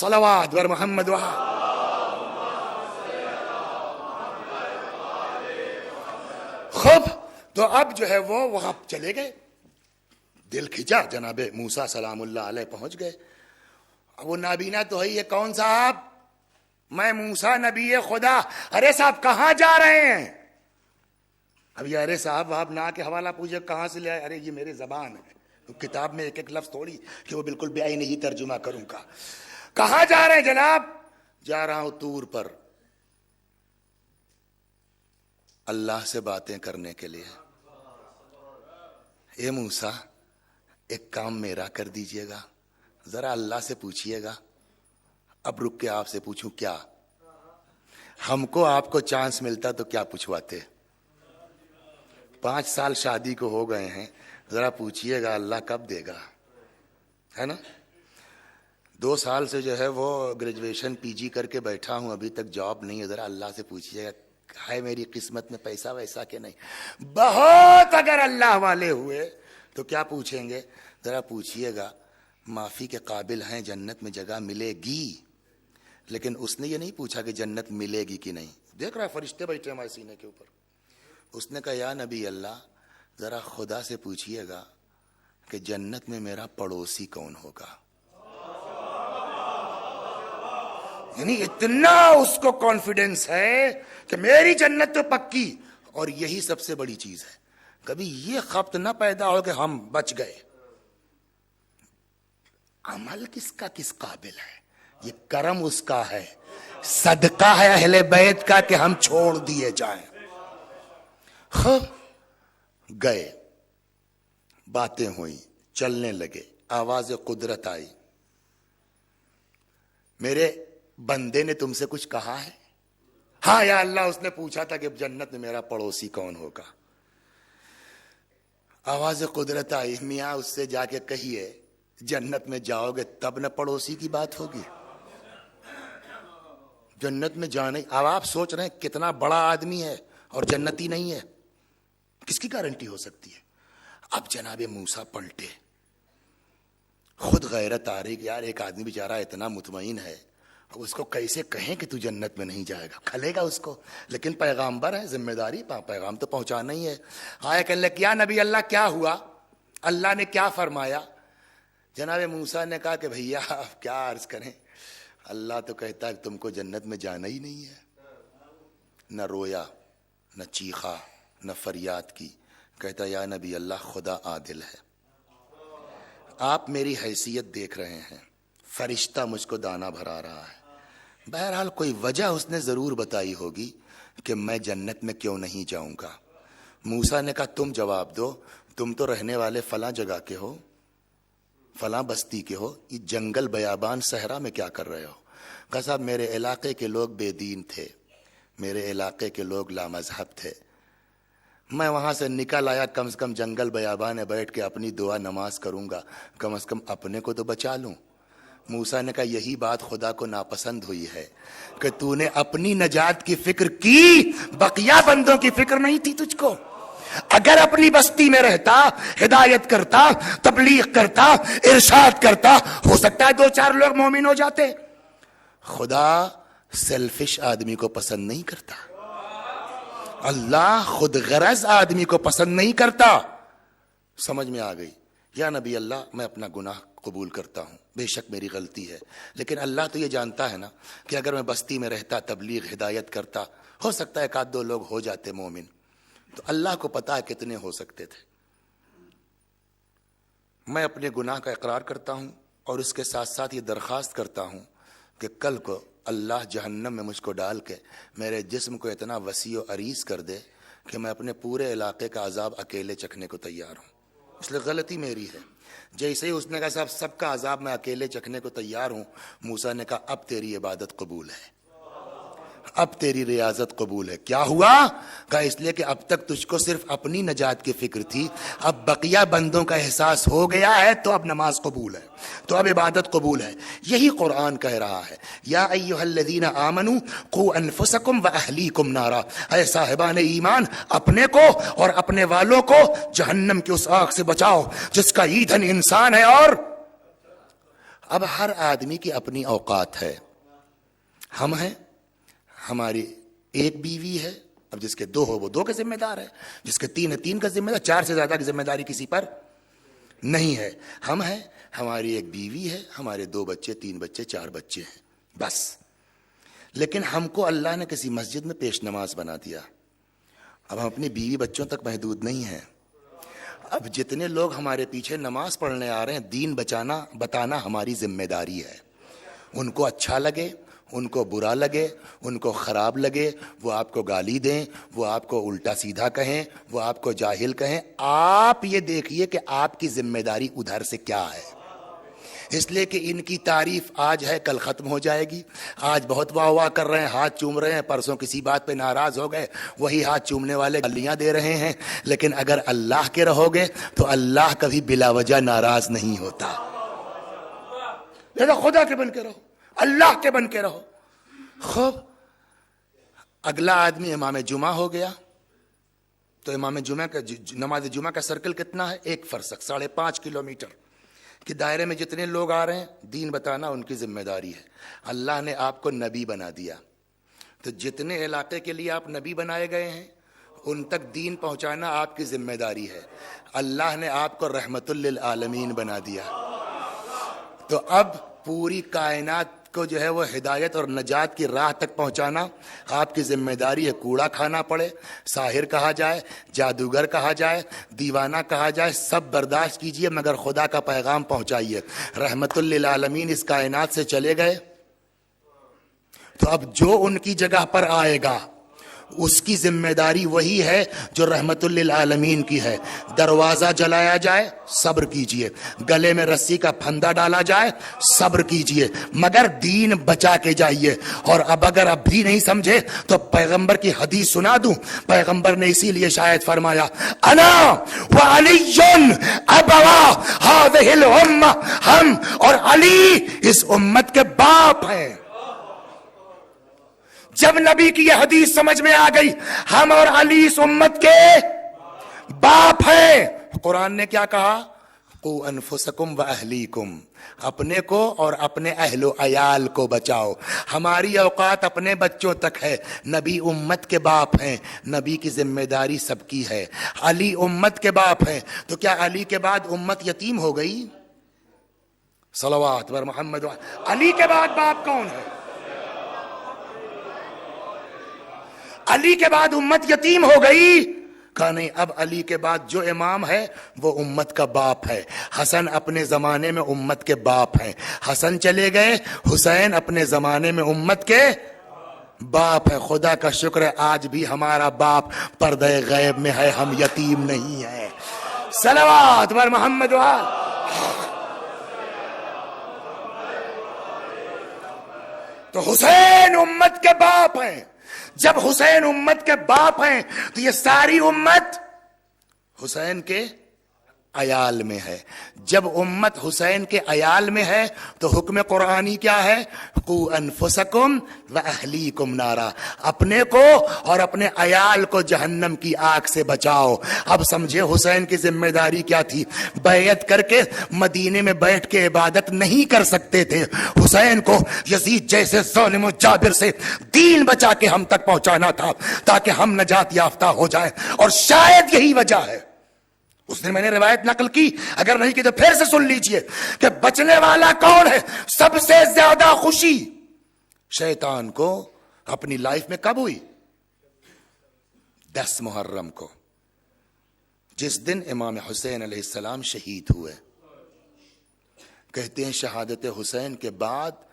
صلوات ور محمد وہاں. خوب، تو اب جو ہے وہ وہاں چلے گئے، دل کھچا، جناب موسیٰ سلام اللہ علیہ پہنچ گئے. وہ نابینا تو ہے، یہ کون صاحب؟ میں موسیٰ نبی خدا. ارے صاحب کہاں جا رہے ہیں؟ اب یہ ارے صاحب آپ نہ کے حوالہ پوچھے کہاں سے لے آئے؟ ارے یہ میرے زبان ہے، کتاب میں ایک ایک لفظ تھوڑی کہ وہ بالکل بے عین ہی ترجمہ کروں گا. کہاں جا رہے ہیں جناب؟ جا رہا ہوں طور پر اللہ سے باتیں کرنے کے لیے. اے موسیٰ ایک کام میرا کر دیجئے گا, ذرا اللہ سے پوچھئے گا. اب رک کے آپ سے پوچھوں کیا؟ ہم کو آپ کو چانس ملتا تو کیا پوچھواتے؟ 5 سال شادی کو ہو گئے ہیں, ذرا پوچھئے گا اللہ کب دے گا, ہے نا. 2 سال سے جو ہے وہ گریجویشن پی جی کر کے بیٹھا ہوں, ابھی تک جاب نہیں ہے, ذرا اللہ سے پوچھئے گا ہے میری قسمت میں پیسہ ویسا کہ نہیں. بہت اگر اللہ والے ہوئے تو کیا پوچھیں گے؟ ذرا پوچھئے گا معافی کے قابل ہیں, جنت میں جگہ ملے گی. لیکن اس نے یہ نہیں پوچھا کہ جنت ملے گی کہ نہیں. دیکھ رہا فرشتے بیٹھے ہمارے سینے کے اوپر. اس نے کہا یا نبی اللہ ذرا خدا سے پوچھئے گا کہ جنت میں میرا پڑوسی کون ہوگا. یعنی اتنا اس کو کانفیڈنس ہے کہ میری جنت تو پکی. اور یہی سب سے بڑی چیز ہے, کبھی یہ خبط نہ پیدا ہو کہ ہم بچ گئے. عمل کس کا کس قابل ہے؟ یہ کرم اس کا ہے, صدقہ ہے اہل بیت کا کہ ہم چھوڑ دیے جائیں. گئے, باتیں ہوئی, چلنے لگے, آواز قدرت آئی. میرے بندے نے تم سے کچھ کہا ہے؟ ہاں یا اللہ اس نے پوچھا تھا کہ جنت میں میرا پڑوسی کون ہوگا. آواز قدرت آئی, میاں اس سے جا کے کہیے جنت میں جاؤ گے تب نہ پڑوسی کی بات ہوگی. جنت میں جانے, اب آپ سوچ رہے ہیں کتنا بڑا آدمی ہے اور جنتی نہیں ہے, کس کی گارنٹی ہو سکتی ہے؟ اب جناب موسیٰ پلٹے, خود غیرت آ رہی کہ یار ایک آدمی بیچارہ اتنا مطمئن ہے, اب اس کو کیسے کہیں کہ تو جنت میں نہیں جائے گا, کھلے گا اس کو. لیکن پیغامبر ہے, ذمہ داری پیغام تو پہنچانا ہی ہے. آیا کہ اللہ کیا نبی اللہ کیا ہوا, اللہ نے کیا فرمایا؟ جناب موسیٰ نے کہا کہ بھیا آپ کیا عرض کریں, اللہ تو کہتا ہے تم کو جنت میں جانا ہی نہیں ہے. نہ رویا, نہ چیخا, نہ فریاد کی. کہتا یا نبی اللہ خدا عادل ہے, آپ میری حیثیت دیکھ رہے ہیں, فرشتہ مجھ کو دانا بھرا رہا ہے. بہرحال کوئی وجہ اس نے ضرور بتائی ہوگی کہ میں جنت میں کیوں نہیں جاؤں گا. موسیٰ نے کہا تم جواب دو, تم تو رہنے والے فلاں جگہ کے ہو, فلاں بستی کے ہو, یہ جنگل بیابان صحرا میں کیا کر رہے ہو؟ کہا صاحب میرے علاقے کے لوگ بے دین تھے, میرے علاقے کے لوگ لامذہب تھے, میں وہاں سے نکل آیا, کم سے کم جنگل بیابان میں بیٹھ کے اپنی دعا نماز کروں گا, کم از کم اپنے کو تو بچا لوں. موسیٰ نے کہا یہی بات خدا کو ناپسند ہوئی ہے کہ تو نے اپنی نجات کی فکر کی, بقیہ بندوں کی فکر نہیں تھی تجھ کو. اگر اپنی بستی میں رہتا, ہدایت کرتا, تبلیغ کرتا, ارشاد کرتا, ہو سکتا ہے 2-4 لوگ مومن ہو جاتے. خدا سیلفش آدمی کو پسند نہیں کرتا, اللہ خود غرض آدمی کو پسند نہیں کرتا. سمجھ میں آ گئی؟ یا نبی اللہ میں اپنا گناہ قبول کرتا ہوں, بے شک میری غلطی ہے, لیکن اللہ تو یہ جانتا ہے نا کہ اگر میں بستی میں رہتا, تبلیغ ہدایت کرتا, ہو سکتا ہے 1-2 لوگ ہو جاتے مومن, تو اللہ کو پتا ہے کتنے ہو سکتے تھے. میں اپنے گناہ کا اقرار کرتا ہوں اور اس کے ساتھ ساتھ یہ درخواست کرتا ہوں کہ کل کو اللہ جہنم میں مجھ کو ڈال کے میرے جسم کو اتنا وسیع و عریض کر دے کہ میں اپنے پورے علاقے کا عذاب اکیلے چکھنے کو تیار ہوں. اس لیے غلطی میری ہے. جیسے ہی اس نے کہا صاحب سب کا عذاب میں اکیلے چکھنے کو تیار ہوں, موسیٰ نے کہا اب تیری عبادت قبول ہے, اب تیری ریاضت قبول ہے. کیا ہوا؟ کہا اس لیے کہ اب تک تجھ کو صرف اپنی نجات کی فکر تھی, اب بقیہ بندوں کا احساس ہو گیا ہے, تو اب نماز قبول ہے, تو اب عبادت قبول ہے. یہی قرآن کہہ رہا ہے یا ایھا الذین آمنوا قوا انفسکم واہلیکم نارا, اے صاحبان ایمان اپنے کو اور اپنے والوں کو جہنم کی اس آگ سے بچاؤ جس کا ایندھن انسان ہے. اور اب ہر آدمی کی اپنی اوقات ہے. ہم ہیں, ہماری ایک بیوی ہے, اب جس کے 2 ہو وہ 2 کے ذمہ دار ہے, جس کے 3 ہے 3 کا ذمہ دار, 4 سے زیادہ کی ذمہ داری کسی پر نہیں ہے. ہم ہیں, ہماری ایک بیوی ہے, ہمارے 2 بچے, 3 بچے, 4 بچے ہیں بس. لیکن ہم کو اللہ نے کسی مسجد میں پیش نماز بنا دیا. اب ہم اپنی بیوی بچوں تک محدود نہیں ہیں. اب جتنے لوگ ہمارے پیچھے نماز پڑھنے آ رہے ہیں, دین بتانا ہماری ذمہ داری ہے. ان کو اچھا لگے، ان کو برا لگے، ان کو خراب لگے، وہ آپ کو گالی دیں، وہ آپ کو الٹا سیدھا کہیں، وہ آپ کو جاہل کہیں، آپ یہ دیکھیے کہ آپ کی ذمہ داری ادھر سے کیا ہے۔ اس لیے کہ ان کی تعریف آج ہے کل ختم ہو جائے گی۔ آج بہت واہ واہ کر رہے ہیں، ہاتھ چوم رہے ہیں، پرسوں کسی بات پہ ناراض ہو گئے، وہی ہاتھ چومنے والے گالیاں دے رہے ہیں۔ لیکن اگر اللہ کے رہو گے تو اللہ کبھی بلا وجہ ناراض نہیں ہوتا۔ لہذا خدا کے بن کے رہو، اللہ کے بن کے رہو۔ خوب، اگلا آدمی امام جمعہ ہو گیا تو امام جمعہ کا نماز جمعہ کا سرکل کتنا ہے؟ 1 فرسخ، 5.5 کلومیٹر کے دائرے میں جتنے لوگ آ رہے ہیں، دین بتانا ان کی ذمہ داری ہے۔ اللہ نے آپ کو نبی بنا دیا، تو جتنے علاقے کے لیے آپ نبی بنائے گئے ہیں ان تک دین پہنچانا آپ کی ذمہ داری ہے۔ اللہ نے آپ کو رحمت للعالمین بنا دیا، تو اب پوری کائنات کو جو ہے وہ ہدایت اور نجات کی راہ تک پہنچانا آپ کی ذمہ داری ہے۔ کوڑا کھانا پڑے، ساحر کہا جائے، جادوگر کہا جائے، دیوانہ کہا جائے، سب برداشت کیجئے، مگر خدا کا پیغام پہنچائیے۔ رحمت للعالمین اس کائنات سے چلے گئے، تو اب جو ان کی جگہ پر آئے گا اس کی ذمہ داری وہی ہے جو رحمت للعالمین کی ہے۔ دروازہ جلایا جائے، صبر کیجئے، گلے میں رسی کا پھندا ڈالا جائے، صبر کیجئے، مگر دین بچا کے جائیے۔ اور اب اگر اب بھی نہیں سمجھے تو پیغمبر کی حدیث سنا دوں۔ پیغمبر نے اسی لیے شاید فرمایا، انا وعلی ابوا هذه الامہ، ہم اور علی اس امت کے باپ ہیں۔ جب نبی کی یہ حدیث سمجھ میں آ گئی، ہم اور علی اس امت کے باپ ہیں، قرآن نے کیا کہا؟ قو انفسکم و اہلیکم، اپنے کو اور اپنے اہل و عیال کو بچاؤ۔ ہماری اوقات اپنے بچوں تک ہے، نبی امت کے باپ ہیں، نبی کی ذمہ داری سب کی ہے۔ علی امت کے باپ ہیں، تو کیا علی کے بعد امت یتیم ہو گئی؟ صلوات بر محمد۔ علی کے بعد باپ کون ہے؟ علی کے بعد امت یتیم ہو گئی؟ کہا نہیں، اب علی کے بعد جو امام ہے وہ امت کا باپ ہے۔ حسن اپنے زمانے میں امت کے باپ ہیں، حسن چلے گئے، حسین اپنے زمانے میں امت کے باپ ہے۔ خدا کا شکر ہے آج بھی ہمارا باپ پردہ غیب میں ہے، ہم یتیم نہیں ہیں۔ صلوات بر محمد وآل۔ تو حسین امت کے باپ ہیں۔ جب حسین امت کے باپ ہیں تو یہ ساری امت حسین کے عیال میں ہے۔ جب امت حسین کے عیال میں ہے تو حکم قرآنی کیا ہے؟ قو انفسکم و اہلیکم نارا، اپنے کو اور اپنے عیال کو جہنم کی آگ سے بچاؤ۔ اب سمجھے حسین کی ذمہ داری کیا تھی؟ بیعت کر کے مدینے میں بیٹھ کے عبادت نہیں کر سکتے تھے، حسین کو یزید جیسے ظالم و جابر سے دین بچا کے ہم تک پہنچانا تھا تاکہ ہم نجات یافتہ ہو جائیں۔ اور شاید یہی وجہ ہے، اس دن میں نے روایت نقل کی، اگر نہیں کی تو پھر سے سن لیجئے، کہ بچنے والا کون ہے؟ سب سے زیادہ خوشی شیطان کو اپنی لائف میں کب ہوئی؟ 10 محرم کو، جس دن امام حسین علیہ السلام شہید ہوئے۔ کہتے ہیں شہادت حسین کے بعد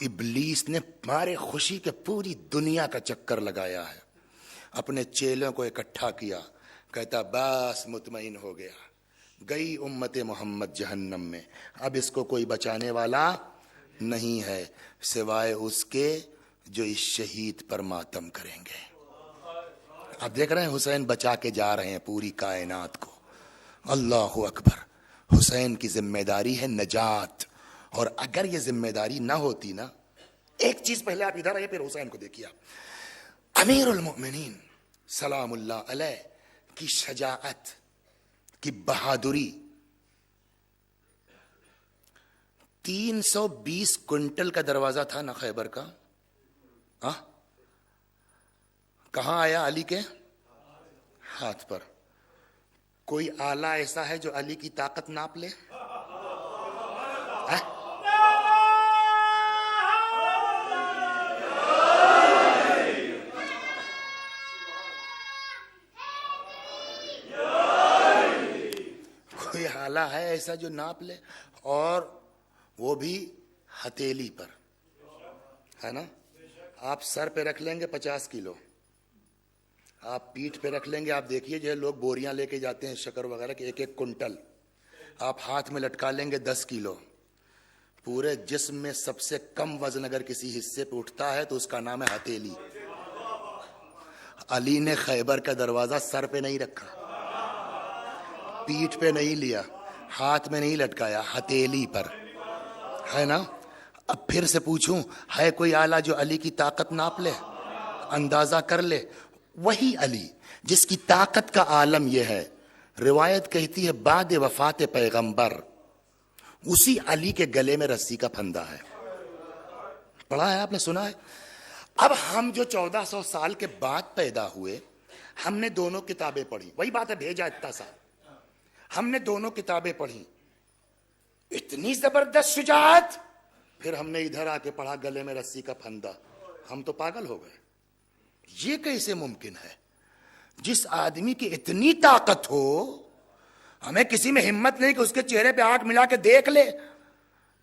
ابلیس نے مارے خوشی کے پوری دنیا کا چکر لگایا ہے، اپنے چیلوں کو اکٹھا کیا، کہتا بس مطمئن ہو گیا، گئی امت محمد جہنم میں، اب اس کو کوئی بچانے والا نہیں ہے سوائے اس کے جو اس شہید پر ماتم کریں گے۔ اب دیکھ رہے ہیں حسین بچا کے جا رہے ہیں پوری کائنات کو۔ اللہ اکبر۔ حسین کی ذمہ داری ہے نجات، اور اگر یہ ذمہ داری نہ ہوتی نا، ایک چیز پہلے آپ ادھر آئے پھر حسین کو دیکھیے۔ امیر المؤمنین سلام اللہ علیہ کی شجاعت، کی بہادری، 320 کنٹل کا دروازہ تھا نا خیبر کا، کہاں آیا؟ علی کے ہاتھ پر۔ کوئی آلہ ایسا ہے جو علی کی طاقت ناپ لے؟ کوئی آلہ ہے ایسا جو ناپ لے؟ اور وہ بھی ہتھیلی پر۔ ہے نا. آپ سر پہ رکھ لیں گے 50 کلو, آپ پیٹھ پہ رکھ لیں گے, آپ دیکھیے جو ہے لوگ بوریاں لے کے جاتے ہیں شکر وغیرہ کے 1-1 کنٹل, آپ ہاتھ میں لٹکا لیں گے 10 کلو. پورے جسم میں سب سے کم وزن اگر کسی حصے پہ اٹھتا ہے تو اس کا نام ہے ہتھیلی. علی نے خیبر کا دروازہ سر پہ نہیں رکھا, پیٹھ پہ نہیں لیا, ہاتھ میں نہیں لٹکایا, ہتھیلی پر, ہے نا. اب پھر سے پوچھوں, ہے کوئی آلہ جو علی کی طاقت ناپ لے, اندازہ کر لے؟ وہی علی جس کی طاقت کا عالم یہ ہے, روایت کہتی ہے بعد وفات پیغمبر اسی علی کے گلے میں رسی کا پھندا ہے. پڑھا ہے آپ نے, سنا ہے؟ اب ہم جو 1400 سال کے بعد پیدا ہوئے, ہم نے دونوں کتابیں پڑھی. وہی بات ہے, بھیجا اتنا سا, ہم نے دونوں کتابیں پڑھی. اتنی زبردست شجاعت, پھر ہم نے ادھر آ کے پڑھا گلے میں رسی کا پھندا. ہم تو پاگل ہو گئے. یہ کیسے ممکن ہے؟ جس آدمی کی اتنی طاقت ہو, ہمیں کسی میں ہمت نہیں کہ اس کے چہرے پہ آنکھ ملا کے دیکھ لے.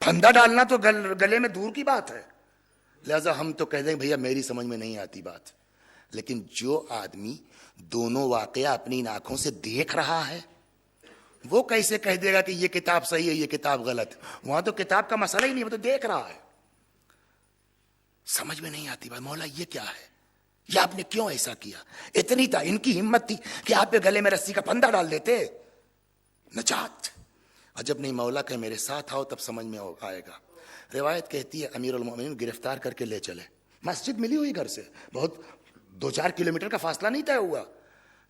پھندا ڈالنا تو گلے میں دور کی بات ہے. لہذا ہم تو کہہ دیں بھیا میری سمجھ میں نہیں آتی بات. لیکن جو آدمی دونوں واقعہ اپنی ان آنکھوں سے دیکھ رہا ہے, وہ کیسے کہہ دے گا کہ یہ کتاب صحیح ہے یہ کتاب غلط؟ وہاں تو کتاب کا مسئلہ ہی نہیں, وہ تو دیکھ رہا ہے. سمجھ میں نہیں آتی بات, مولا یہ کیا ہے, یہ آپ نے کیوں ایسا کیا؟ اتنی تھا ان کی ہمت تھی کہ آپ پہ گلے میں رسی کا پھندا ڈال دیتے. نجات. عجب نہیں, مولا کہ میرے ساتھ آؤ تب سمجھ میں آئے گا. روایت کہتی ہے امیر المومنین گرفتار کر کے لے چلے. مسجد ملی ہوئی گھر سے, بہت 2-4 کلومیٹر کا فاصلہ نہیں طے ہوا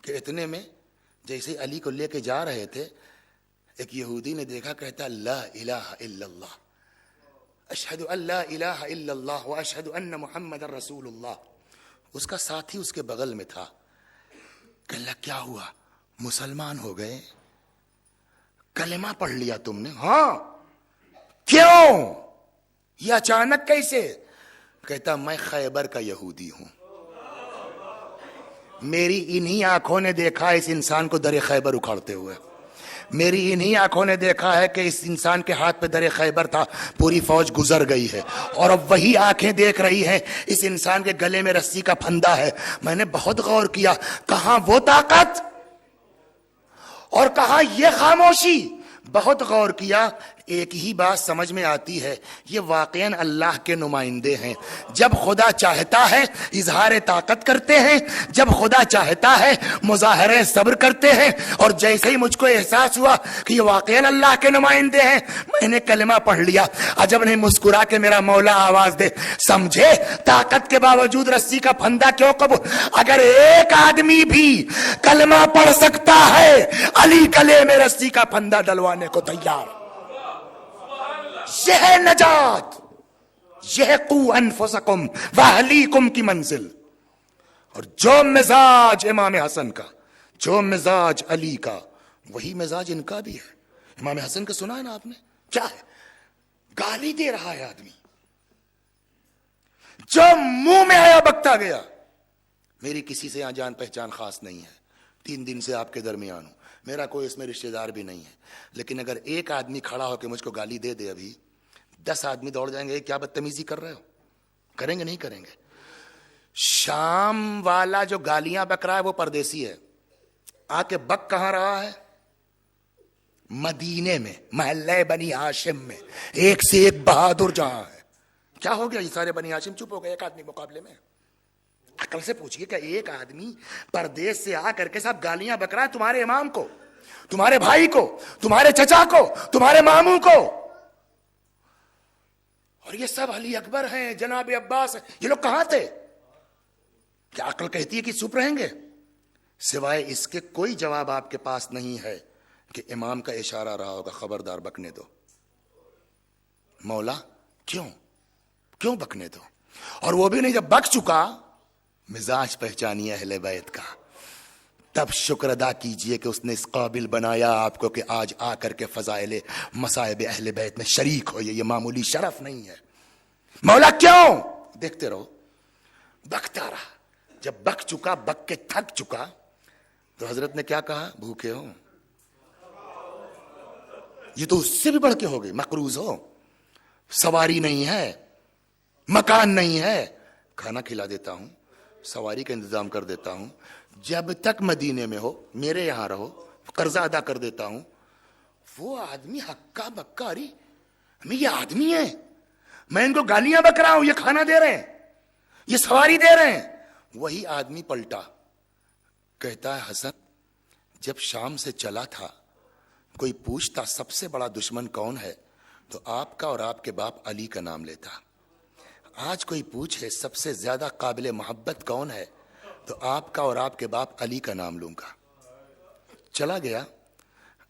کہ اتنے میں جیسے علی کو لے کے جا رہے تھے, ایک یہودی نے دیکھا, کہتا لا الہ الا اللہ, اشہد ان لا الہ الا اللہ واشہد ان محمد رسول اللہ. اس کا ساتھی اس کے بغل میں تھا. کہ اللہ کیا ہوا, مسلمان ہو گئے, کلمہ پڑھ لیا تم نے؟ ہاں. کیوں, یہ اچانک کیسے؟ کہتا میں خیبر کا یہودی ہوں, میری انہی آنکھوں نے دیکھا اس انسان کو در خیبر اکھاڑتے ہوئے. میری انہی آنکھوں نے دیکھا ہے کہ اس انسان کے ہاتھ پہ در خیبر تھا, پوری فوج گزر گئی ہے, اور اب وہی آنکھیں دیکھ رہی ہیں اس انسان کے گلے میں رسی کا پھندا ہے. میں نے بہت غور کیا, کہاں وہ طاقت اور کہاں یہ خاموشی. بہت غور کیا, ایک ہی بات سمجھ میں آتی ہے, یہ واقعاً اللہ کے نمائندے ہیں. جب خدا چاہتا ہے اظہار طاقت کرتے ہیں, جب خدا چاہتا ہے مظاہرے صبر کرتے ہیں. اور جیسے ہی مجھ کو احساس ہوا کہ یہ واقعاً اللہ کے نمائندے ہیں, میں نے کلمہ پڑھ لیا. عجب نہیں, مسکرا کے میرا مولا آواز دے, سمجھے طاقت کے باوجود رسی کا پھندا کیوں قبول؟ اگر ایک آدمی بھی کلمہ پڑھ سکتا ہے, علی گلے میں رسی کا پھندا ڈلوانے کو تیار. یہ ہے نجات, یہ ہے قو انفسکم واہلیکم کی منزل. اور جو مزاج امام حسن کا, جو مزاج علی کا, وہی مزاج ان کا بھی ہے. امام حسن کا سنا ہے نا آپ نے, کیا ہے؟ گالی دے رہا ہے آدمی, جو منہ میں آیا بکتا گیا. میری کسی سے یہاں جان پہچان خاص نہیں ہے, 3 دن سے آپ کے درمیان ہوں, میرا کوئی اس میں رشتہ دار بھی نہیں ہے. لیکن اگر ایک آدمی کھڑا ہو کے مجھ کو گالی دے دے, ابھی 10 آدمی دوڑ جائیں گے, کیا بدتمیزی کر رہے ہو. کریں گے نہیں کریں گے؟ شام والا جو گالیاں بک رہا ہے وہ پردیسی ہے. آ کے بک کہاں رہا ہے؟ مدینے میں, محلہ بنی ہاشم میں, ایک سے ایک بہادر جہاں ہے. کیا ہو گیا, یہ سارے بنی ہاشم چپ ہو گئے ایک آدمی مقابلے میں؟ عقل سے پوچھئے کہ ایک آدمی پردیس سے آ کر کے سب گالیاں بک رہا ہے تمہارے امام کو, تمہارے بھائی کو, تمہارے چچا کو, تمہارے ماموں کو, اور یہ سب علی اکبر ہیں, جناب عباس ہیں. یہ لوگ کہاں تھے؟ کیا عقل کہتی ہے کہ چپ رہیں گے؟ سوائے اس کے کوئی جواب آپ کے پاس نہیں ہے کہ امام کا اشارہ رہا ہوگا, خبردار بکنے دو. مولا کیوں بکنے دو؟ اور وہ بھی نہیں, جب بک چکا مزاج پہچانیے اہل بیت کا, تب شکر ادا کیجئے کہ اس نے اس قابل بنایا آپ کو کہ آج آ کر کے فضائل مصائب اہل بیت میں شریک ہو. یہ معمولی شرف نہیں ہے. مولا کیوں؟ دیکھتے رہو. بکتا رہا, جب بک چکا, بک کے تھک چکا, تو حضرت نے کیا کہا؟ بھوکے ہو؟ یہ تو اس سے بھی بڑھ کے ہو گئی, مقروض ہو, سواری نہیں ہے, مکان نہیں ہے، کھانا کھلا دیتا ہوں، سواری کا انتظام کر دیتا ہوں، جب تک مدینے میں ہو میرے یہاں رہو، قرضہ ادا کر دیتا ہوں. وہ آدمی ہکا بکا، ارے یہ آدمی ہے، میں ان کو گالیاں بک رہا ہوں، یہ کھانا دے رہے ہیں، یہ سواری دے رہے ہیں. وہی آدمی پلٹا، کہتا ہے حسن جب شام سے چلا تھا کوئی پوچھتا سب سے بڑا دشمن کون ہے تو آپ کا اور آپ کے باپ علی کا نام لیتا. آج کوئی پوچھے سب سے زیادہ قابل محبت کون ہے تو آپ کا اور آپ کے باپ علی کا نام لوں گا. چلا گیا.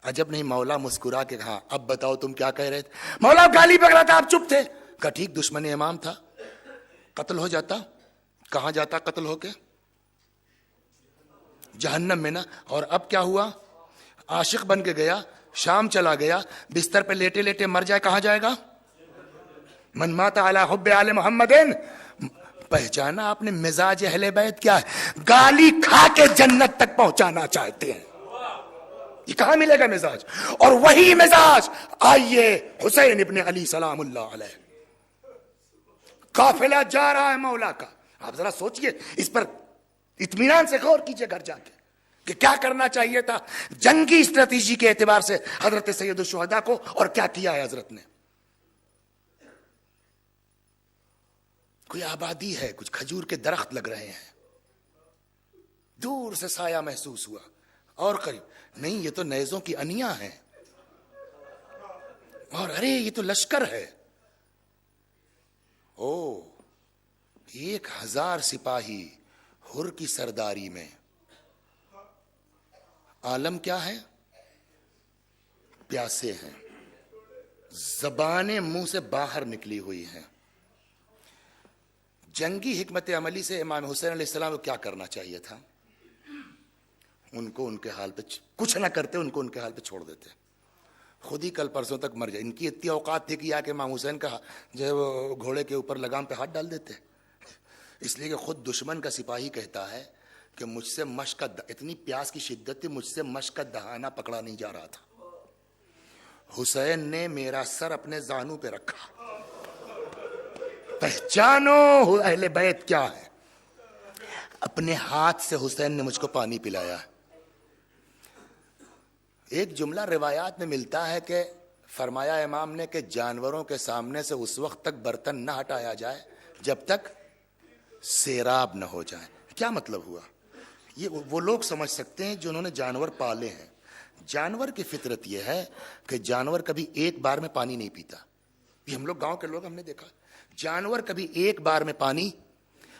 عجب نہیں، مولا مسکرا کے کہا اب بتاؤ تم کیا کہہ رہے تھے؟ مولا گالی پکڑ رہا تھا، آپ چپ تھے. کہا ٹھیک، دشمن امام تھا، قتل ہو جاتا. کہاں جاتا قتل ہو کے؟ جہنم میں نا. اور اب کیا ہوا؟ عاشق بن کے گیا، شام چلا گیا، بستر پہ لیٹے لیٹے مر جائے، کہاں جائے گا؟ من مات علی حب آل محمد. پہچانا آپ نے مزاج اہل بیت کیا ہے؟ گالی کھا کے جنت تک پہنچانا چاہتے ہیں. یہ کہاں ملے گا مزاج؟ اور وہی مزاج آئیے حسین ابن علی سلام اللہ علیہ، قافلہ جا رہا ہے مولا کا. آپ ذرا سوچئے، اس پر اطمینان سے غور کیجئے گھر جا کے کہ کیا کرنا چاہیے تھا جنگی اسٹریٹجی کے اعتبار سے حضرت سید الشہداء کو، اور کیا کیا ہے حضرت نے. کوئی آبادی ہے، کچھ کھجور کے درخت لگ رہے ہیں، دور سے سایہ محسوس ہوا، اور قریب نہیں، یہ تو نیزوں کی انیاں ہیں، اور ارے یہ تو لشکر ہے. او 1000 سپاہی ہر کی سرداری میں. عالم کیا ہے؟ پیاسے ہیں، زبانیں منہ سے باہر نکلی ہوئی ہیں. جنگی حکمت عملی سے امام حسین علیہ السلام کو کیا کرنا چاہیے تھا؟ ان کو ان کے حال پہ کچھ نہ کرتے، ان کو ان کے حال پہ چھوڑ دیتے، خود ہی کل پرسوں تک مر جائے. ان کی اتنی اوقات تھی کہ یا کہ امام حسین کا جو ہے وہ گھوڑے کے اوپر لگام پہ ہاتھ ڈال دیتے، اس لیے کہ خود دشمن کا سپاہی کہتا ہے کہ مجھ سے مشق کا اتنی پیاس کی شدت تھی، مجھ سے مشق کا دہانہ پکڑا نہیں جا رہا تھا. حسین نے میرا سر اپنے زانوں پہ رکھا. پہچانو اہل بیت کیا ہے. اپنے ہاتھ سے حسین نے مجھ کو پانی پلایا. ایک جملہ روایات میں ملتا ہے کہ فرمایا امام نے کہ جانوروں کے سامنے سے اس وقت تک برتن نہ ہٹایا جائے جب تک سیراب نہ ہو جائے. کیا مطلب ہوا؟ یہ وہ لوگ سمجھ سکتے ہیں جنہوں نے جانور پالے ہیں. جانور کی فطرت یہ ہے کہ جانور کبھی ایک بار میں پانی نہیں پیتا. یہ ہم لوگ گاؤں کے لوگ ہم نے دیکھا، جانور کبھی ایک بار میں پانی،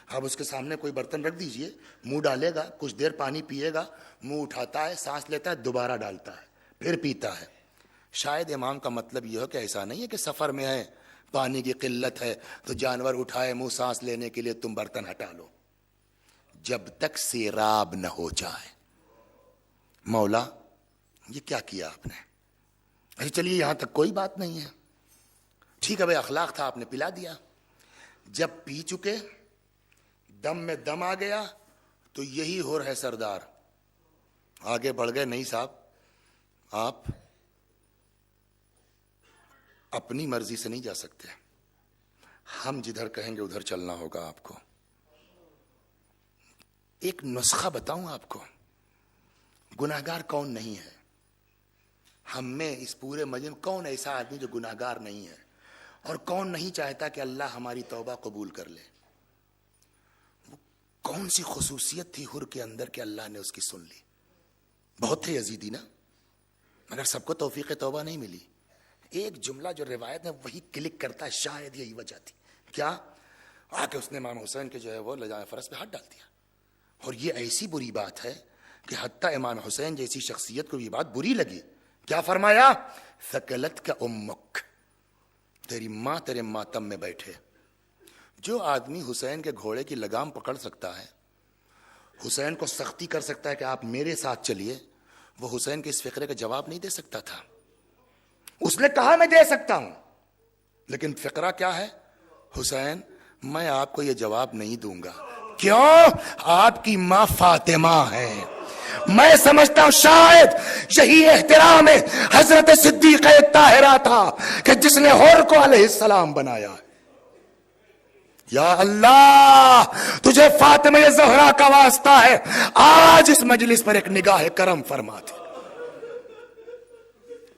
اب اس کے سامنے کوئی برتن رکھ دیجئے، منہ ڈالے گا، کچھ دیر پانی پیے گا، منہ اٹھاتا ہے، سانس لیتا ہے، دوبارہ ڈالتا ہے، پھر پیتا ہے. شاید امام کا مطلب یہ ہو کہ ایسا نہیں ہے کہ سفر میں ہے، پانی کی قلت ہے تو جانور اٹھائے منہ سانس لینے کے لیے تم برتن ہٹا لو، جب تک سیراب نہ ہو جائے. مولا یہ کیا کیا آپ نے؟ اچھا چلیے یہاں تک کوئی بات نہیں ہے، ٹھیک ہے بھائی اخلاق تھا، آپ نے پلا دیا. جب پی چکے، دم میں دم آ گیا تو یہی ہو رہے سردار. آگے بڑھ گئے، نہیں صاحب آپ اپنی مرضی سے نہیں جا سکتے، ہم جدھر کہیں گے ادھر چلنا ہوگا آپ کو. ایک نسخہ بتاؤں آپ کو، گناہگار کون نہیں ہے ہم میں، اس پورے مجمع میں کون ایسا آدمی جو گناہگار نہیں ہے، اور کون نہیں چاہتا کہ اللہ ہماری توبہ قبول کر لے. وہ کون سی خصوصیت تھی حر کے اندر کہ اللہ نے اس کی سن لی؟ بہت تھے یزیدی نا، مگر سب کو توفیق توبہ نہیں ملی. ایک جملہ جو روایت میں وہی کلک کرتا ہے، شاید یہی وجہ تھی. کیا؟ آ کے اس نے امام حسین کے جو ہے وہ لجام فرس پہ ہاتھ ڈال دیا. اور یہ ایسی بری بات ہے کہ حتیٰ امام حسین جیسی شخصیت کو یہ بات بری لگی. کیا فرمایا؟ ثقلت کا امک، تیری ماں تیرے ماتم میں بیٹھے. جو آدمی حسین کے گھوڑے کی لگام پکڑ سکتا ہے، حسین کو سختی کر سکتا ہے کہ آپ میرے ساتھ چلیے، وہ حسین کے اس فقرے کا جواب نہیں دے سکتا تھا. اس نے کہا میں دے سکتا ہوں، لیکن فقرہ کیا ہے؟ حسین میں آپ کو یہ جواب نہیں دوں گا. کیوں؟ آپ کی ماں فاطمہ ہے. میں سمجھتا ہوں شاید یہی احترام حضرت صدیقہ طاہرہ تھا کہ جس نے حر کو علیہ السلام بنایا. یا اللہ تجھے فاطمہ زہرا کا واسطہ ہے، آج اس مجلس پر ایک نگاہ کرم فرما دے۔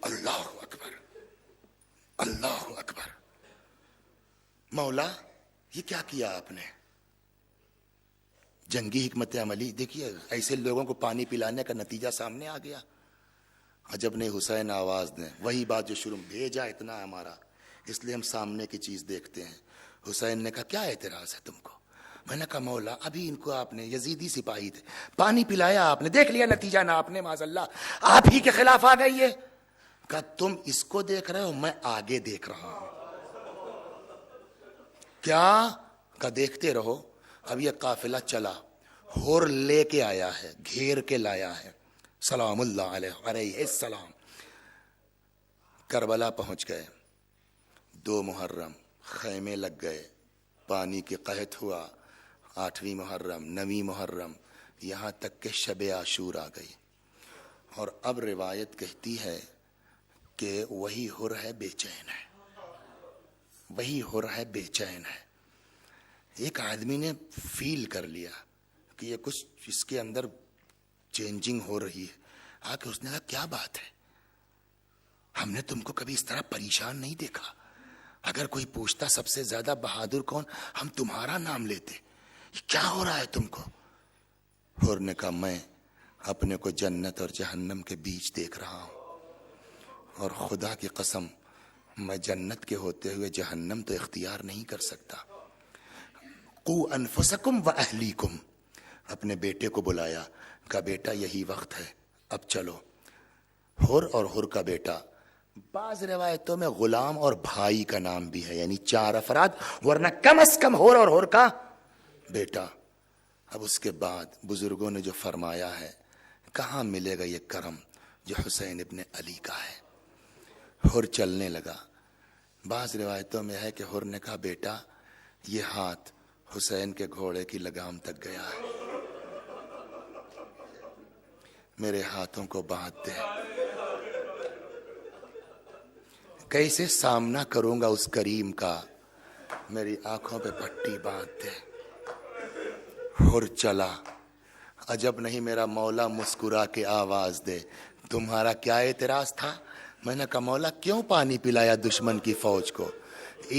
اللہ اکبر، اللہ اکبر۔ مولا یہ کیا کیا آپ نے؟ جنگی حکمت عملی دیکھیے، ایسے لوگوں کو پانی پلانے کا نتیجہ سامنے آ گیا۔ عجب نے حسین آواز دیں، وہی بات جو شروع بھیجا اتنا ہمارا، اس لیے ہم سامنے کی چیز دیکھتے ہیں۔ حسین نے کہا کیا اعتراض ہے تم کو؟ میں نے کہا مولا ابھی ان کو آپ نے، یزیدی سپاہی تھے، پانی پلایا، آپ نے دیکھ لیا نتیجہ نہ آپ نے، معاذ اللہ آپ ہی کے خلاف آ گئی ہے۔ کہا تم اس کو دیکھ رہے ہو، میں آگے دیکھ رہا ہوں۔ کیا؟ کہا دیکھتے رہو۔ اب یہ قافلہ چلا، ہور لے کے آیا ہے، گھیر کے لایا ہے، سلام اللہ علیہ السلام۔ کربلا پہنچ گئے، 2 محرم خیمے لگ گئے، پانی کے قحط ہوا، 8ویں محرم 9ویں محرم، یہاں تک کہ شب عاشور آ گئی۔ اور اب روایت کہتی ہے کہ وہی ہر ہے بے چین ہے، وہی ہر ہے بے چین ہے۔ ایک آدمی نے فیل کر لیا کہ یہ کچھ اس کے اندر چینجنگ ہو رہی ہے، آ کے اس نے کہا کیا بات ہے، ہم نے تم کو کبھی اس طرح پریشان نہیں دیکھا، اگر کوئی پوچھتا سب سے زیادہ بہادر کون، ہم تمہارا نام لیتے، یہ کیا ہو رہا ہے تم کو؟ اور نے کہا میں اپنے کو جنت اور جہنم کے بیچ دیکھ رہا ہوں، اور خدا کی قسم میں جنت کے ہوتے ہوئے جہنم تو اختیار نہیں کر سکتا۔ قو انفسکم و اہلیکم، اپنے بیٹے کو بلایا، کہا بیٹا یہی وقت ہے، اب چلو۔ ہر اور ہر کا بیٹا، بعض روایتوں میں غلام اور بھائی کا نام بھی ہے، یعنی 4 افراد، ورنہ کم از کم ہر اور ہر کا بیٹا۔ اب اس کے بعد بزرگوں نے جو فرمایا ہے، کہاں ملے گا یہ کرم جو حسین ابن علی کا ہے۔ ہر چلنے لگا، بعض روایتوں میں ہے کہ ہر نے کہا بیٹا یہ ہاتھ حسین کے گھوڑے کی لگام تک گیا ہے، میرے ہاتھوں کو باندھ دے، کیسے سامنا کروں گا اس کریم کا، میری آنکھوں پہ پٹی باندھ دے۔ ہر چلا، عجب نہیں میرا مولا مسکرا کے آواز دے، تمہارا کیا اعتراض تھا؟ میں نے کہا مولا کیوں پانی پلایا دشمن کی فوج کو؟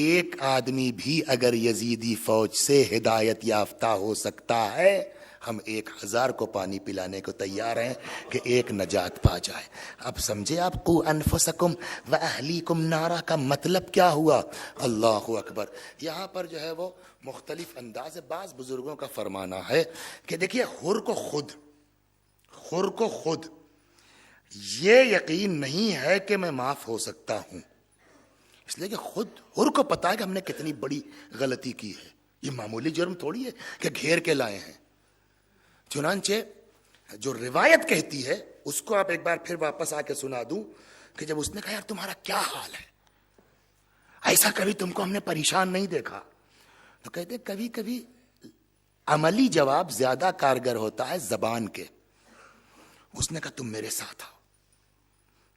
ایک آدمی بھی اگر یزیدی فوج سے ہدایت یافتہ ہو سکتا ہے، ہم 1000 کو پانی پلانے کو تیار ہیں کہ ایک نجات پا جائے۔ اب سمجھے آپ قو انفسکم و اہلیکم نعرہ کا مطلب کیا ہوا؟ اللہ اکبر۔ یہاں پر جو ہے وہ مختلف انداز، بعض بزرگوں کا فرمانا ہے کہ دیکھیے خر کو خود یہ یقین نہیں ہے کہ میں معاف ہو سکتا ہوں، اس لیے کہ خود ہر کو پتا ہے کہ ہم نے کتنی بڑی غلطی کی ہے، یہ معمولی جرم تھوڑی ہے کہ گھیر کے لائے ہیں۔ چنانچہ جو روایت کہتی ہے اس کو آپ ایک بار پھر واپس آ کے سنا دوں کہ جب اس نے کہا یار تمہارا کیا حال ہے، ایسا کبھی تم کو ہم نے پریشان نہیں دیکھا، تو کہتے کبھی کبھی عملی جواب زیادہ کارگر ہوتا ہے زبان کے۔ اس نے کہا تم میرے ساتھ آؤ،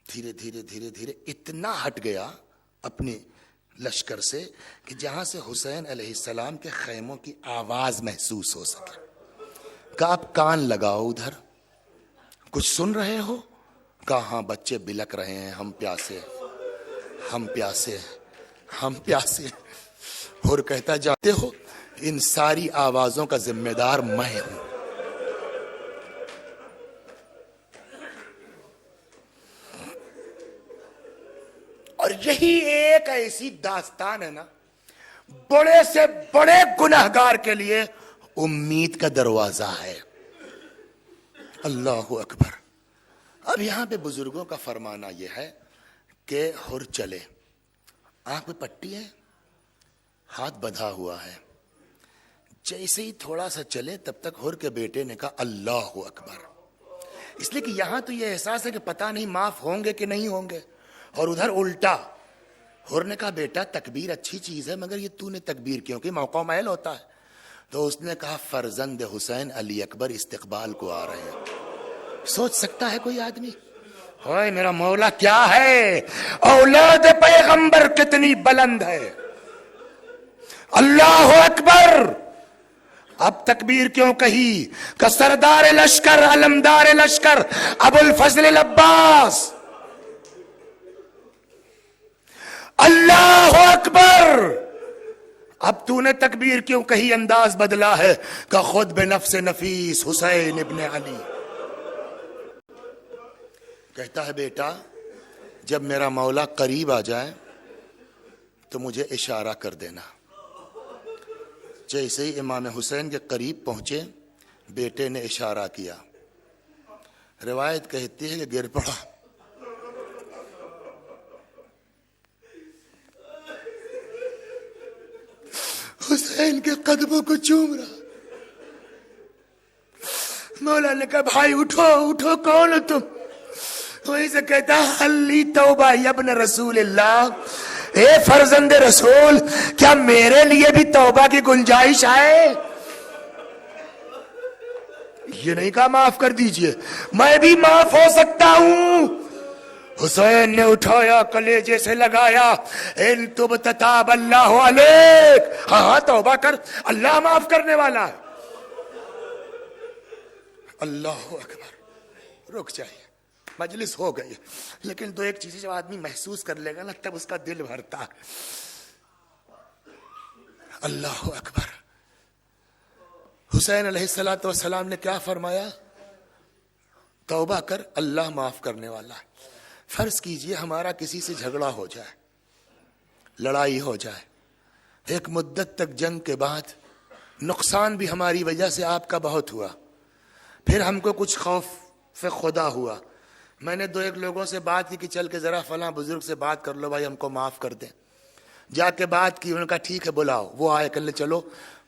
دھیرے دھیرے دھیرے دھیرے اتنا ہٹ گیا اپنے لشکر سے کہ جہاں سے حسین علیہ السلام کے خیموں کی آواز محسوس ہو سکے۔ کہا آپ کان لگاؤ ادھر، کچھ سن رہے ہو؟ کہا ہاں بچے بلک رہے ہیں، ہم پیاسے ہم پیاسے ہم پیاسے۔ اور کہتا جاتے ہو ان ساری آوازوں کا ذمہ دار میں ہوں۔ اور یہی ایک ایسی داستان ہے نا، بڑے سے بڑے گنہگار کے لیے امید کا دروازہ ہے۔ اللہ اکبر۔ اب یہاں پہ بزرگوں کا فرمانا یہ ہے کہ ہر چلے، آنکھ پہ پٹی ہے، ہاتھ بندھا ہوا ہے، جیسے ہی تھوڑا سا چلے تب تک ہر کے بیٹے نے کہا اللہ اکبر، اس لیے کہ یہاں تو یہ احساس ہے کہ پتہ نہیں معاف ہوں گے کہ نہیں ہوں گے، اور ادھر الٹا ہر نے کہا بیٹا تکبیر اچھی چیز ہے مگر یہ تو نے تکبیر کیوں کہ موقع محل ہوتا ہے؟ تو اس نے کہا فرزند حسین علی اکبر استقبال کو آ رہے ہیں۔ سوچ سکتا ہے کوئی آدمی ہوئے میرا مولا کیا ہے، اولاد پیغمبر کتنی بلند ہے، اللہ اکبر. اب تکبیر کیوں کہی کہ سردار لشکر علمدار لشکر ابو الفضل العباس. اللہ اکبر. اب تو نے تکبیر کیوں کہی انداز بدلا ہے کہ خود بنفس نفیس حسین ابن علی. کہتا ہے بیٹا جب میرا مولا قریب آ جائے تو مجھے اشارہ کر دینا. جیسے ہی امام حسین کے قریب پہنچے بیٹے نے اشارہ کیا. روایت کہتی ہے کہ گر پڑا. حسین کے قدموں کو چوم رہا. مولا نے کہا بھائی اٹھو اٹھو کون ہو تم؟ وہیں سے کہتا حلی توبہ یا ابن رسول اللہ. اے فرزند رسول کیا میرے لیے بھی توبہ کی گنجائش ہے؟ یہ نہیں کہا معاف کر دیجئے میں بھی معاف ہو سکتا ہوں. حسین نے اٹھایا کلیجے سے لگایا ان تبت تاب اللہ علیک. ہاں توبہ کر اللہ معاف کرنے والا ہے. اللہ اکبر. رک جائیے مجلس ہو گئی لیکن دو ایک چیزیں جب آدمی محسوس کر لے گا نا تب اس کا دل بھرتا ہے. اللہ اکبر. حسین علیہ الصلوۃ والسلام نے کیا فرمایا؟ توبہ کر اللہ معاف کرنے والا ہے. فرض کیجئے ہمارا کسی سے جھگڑا ہو جائے لڑائی ہو جائے ایک مدت تک جنگ کے بعد نقصان بھی ہماری وجہ سے آپ کا بہت ہوا پھر ہم کو کچھ خوف خدا ہوا. میں نے دو ایک لوگوں سے بات کی کہ چل کے ذرا فلاں بزرگ سے بات کر لو بھائی ہم کو معاف کر دیں. جا کے بات کی انہوں نے کہا ٹھیک ہے بلاؤ. وہ آئے کہ چلو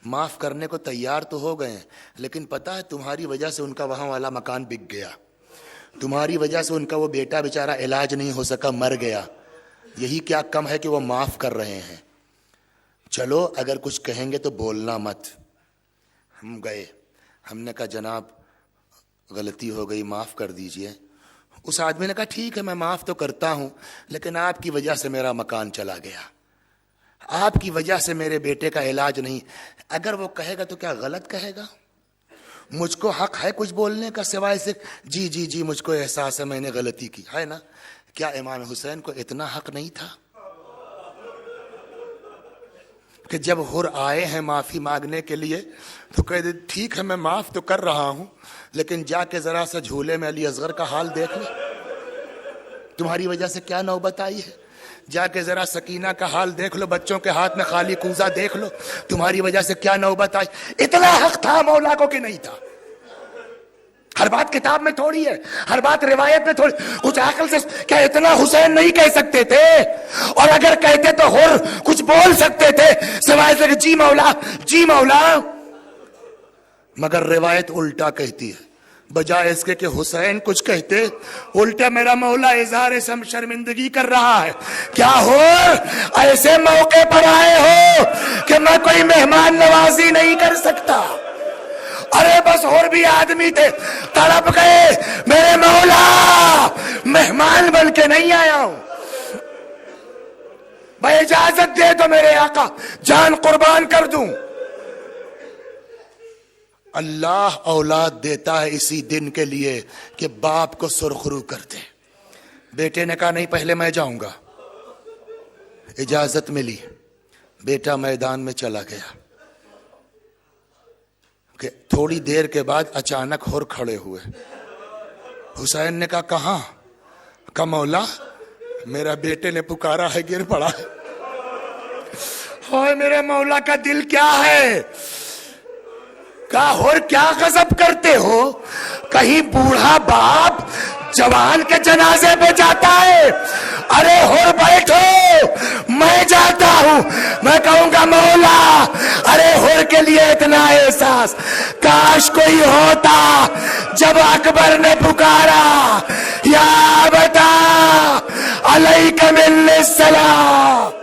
معاف کرنے کو تیار تو ہو گئے ہیں لیکن پتہ ہے تمہاری وجہ سے ان کا وہاں والا مکان بک گیا. تمہاری وجہ سے ان کا وہ بیٹا بیچارہ علاج نہیں ہو سکا مر گیا. یہی کیا کم ہے کہ وہ معاف کر رہے ہیں. چلو اگر کچھ کہیں گے تو بولنا مت. ہم گئے. ہم نے کہا جناب غلطی ہو گئی معاف کر دیجئے. اس آدمی نے کہا ٹھیک ہے میں معاف تو کرتا ہوں لیکن آپ کی وجہ سے میرا مکان چلا گیا. آپ کی وجہ سے میرے بیٹے کا علاج نہیں. اگر وہ کہے گا تو کیا غلط کہے گا؟ مجھ کو حق ہے کچھ بولنے کا سوائے سے جی جی جی مجھ کو احساس ہے میں نے غلطی کی ہے نا. کیا امام حسین کو اتنا حق نہیں تھا کہ جب حر آئے ہیں معافی مانگنے کے لیے تو کہہ دے ٹھیک ہے میں معاف تو کر رہا ہوں لیکن جا کے ذرا سا جھولے میں علی اصغر کا حال دیکھ لو. تمہاری وجہ سے کیا نوبت آئی ہے. جا کے ذرا سکینہ کا حال دیکھ لو. بچوں کے ہاتھ میں خالی کوزہ دیکھ لو. تمہاری وجہ سے کیا نوبت آئی. اتنا حق تھا مولا کو کہ نہیں تھا. ہر بات کتاب میں تھوڑی ہے ہر بات روایت میں تھوڑی. کچھ عقل سے کیا اتنا حسین نہیں کہہ سکتے تھے؟ اور اگر کہتے تو حر کچھ بول سکتے تھے سوائے سے کہ جی مولا جی مولا. مگر روایت الٹا کہتی ہے. بجائے اس کے کہ حسین کچھ کہتے الٹا میرا مولا اظہار شرمندگی کر رہا ہے. کیا ہو ایسے موقع پر آئے ہو کہ میں کوئی مہمان نوازی نہیں کر سکتا. ارے بس اور بھی آدمی تھے تڑپ گئے میرے مولا مہمان بن کے نہیں آیا ہوں. میں اجازت دے تو میرے آقا جان قربان کر دوں. اللہ اولاد دیتا ہے اسی دن کے لیے کہ باپ کو سرخرو کر دے. بیٹے نے کہا نہیں پہلے میں جاؤں گا. اجازت ملی. بیٹا میدان میں چلا گیا کہ تھوڑی دیر کے بعد اچانک حر کھڑے ہوئے. حسین نے کہا کہاں؟ کہا مولا میرا بیٹے نے پکارا ہے گر پڑا ہے. ہائے میرے مولا کا دل کیا ہے. کہا حر کیا غضب کرتے ہو؟ کہیں بوڑھا باپ جوان کے جنازے پہ جاتا ہے. ارے حر بیٹھو میں جاتا ہوں. میں کہوں گا مولا ارے حر کے لیے اتنا احساس کاش کوئی ہوتا جب اکبر نے پکارا یا بتا علیک من السلام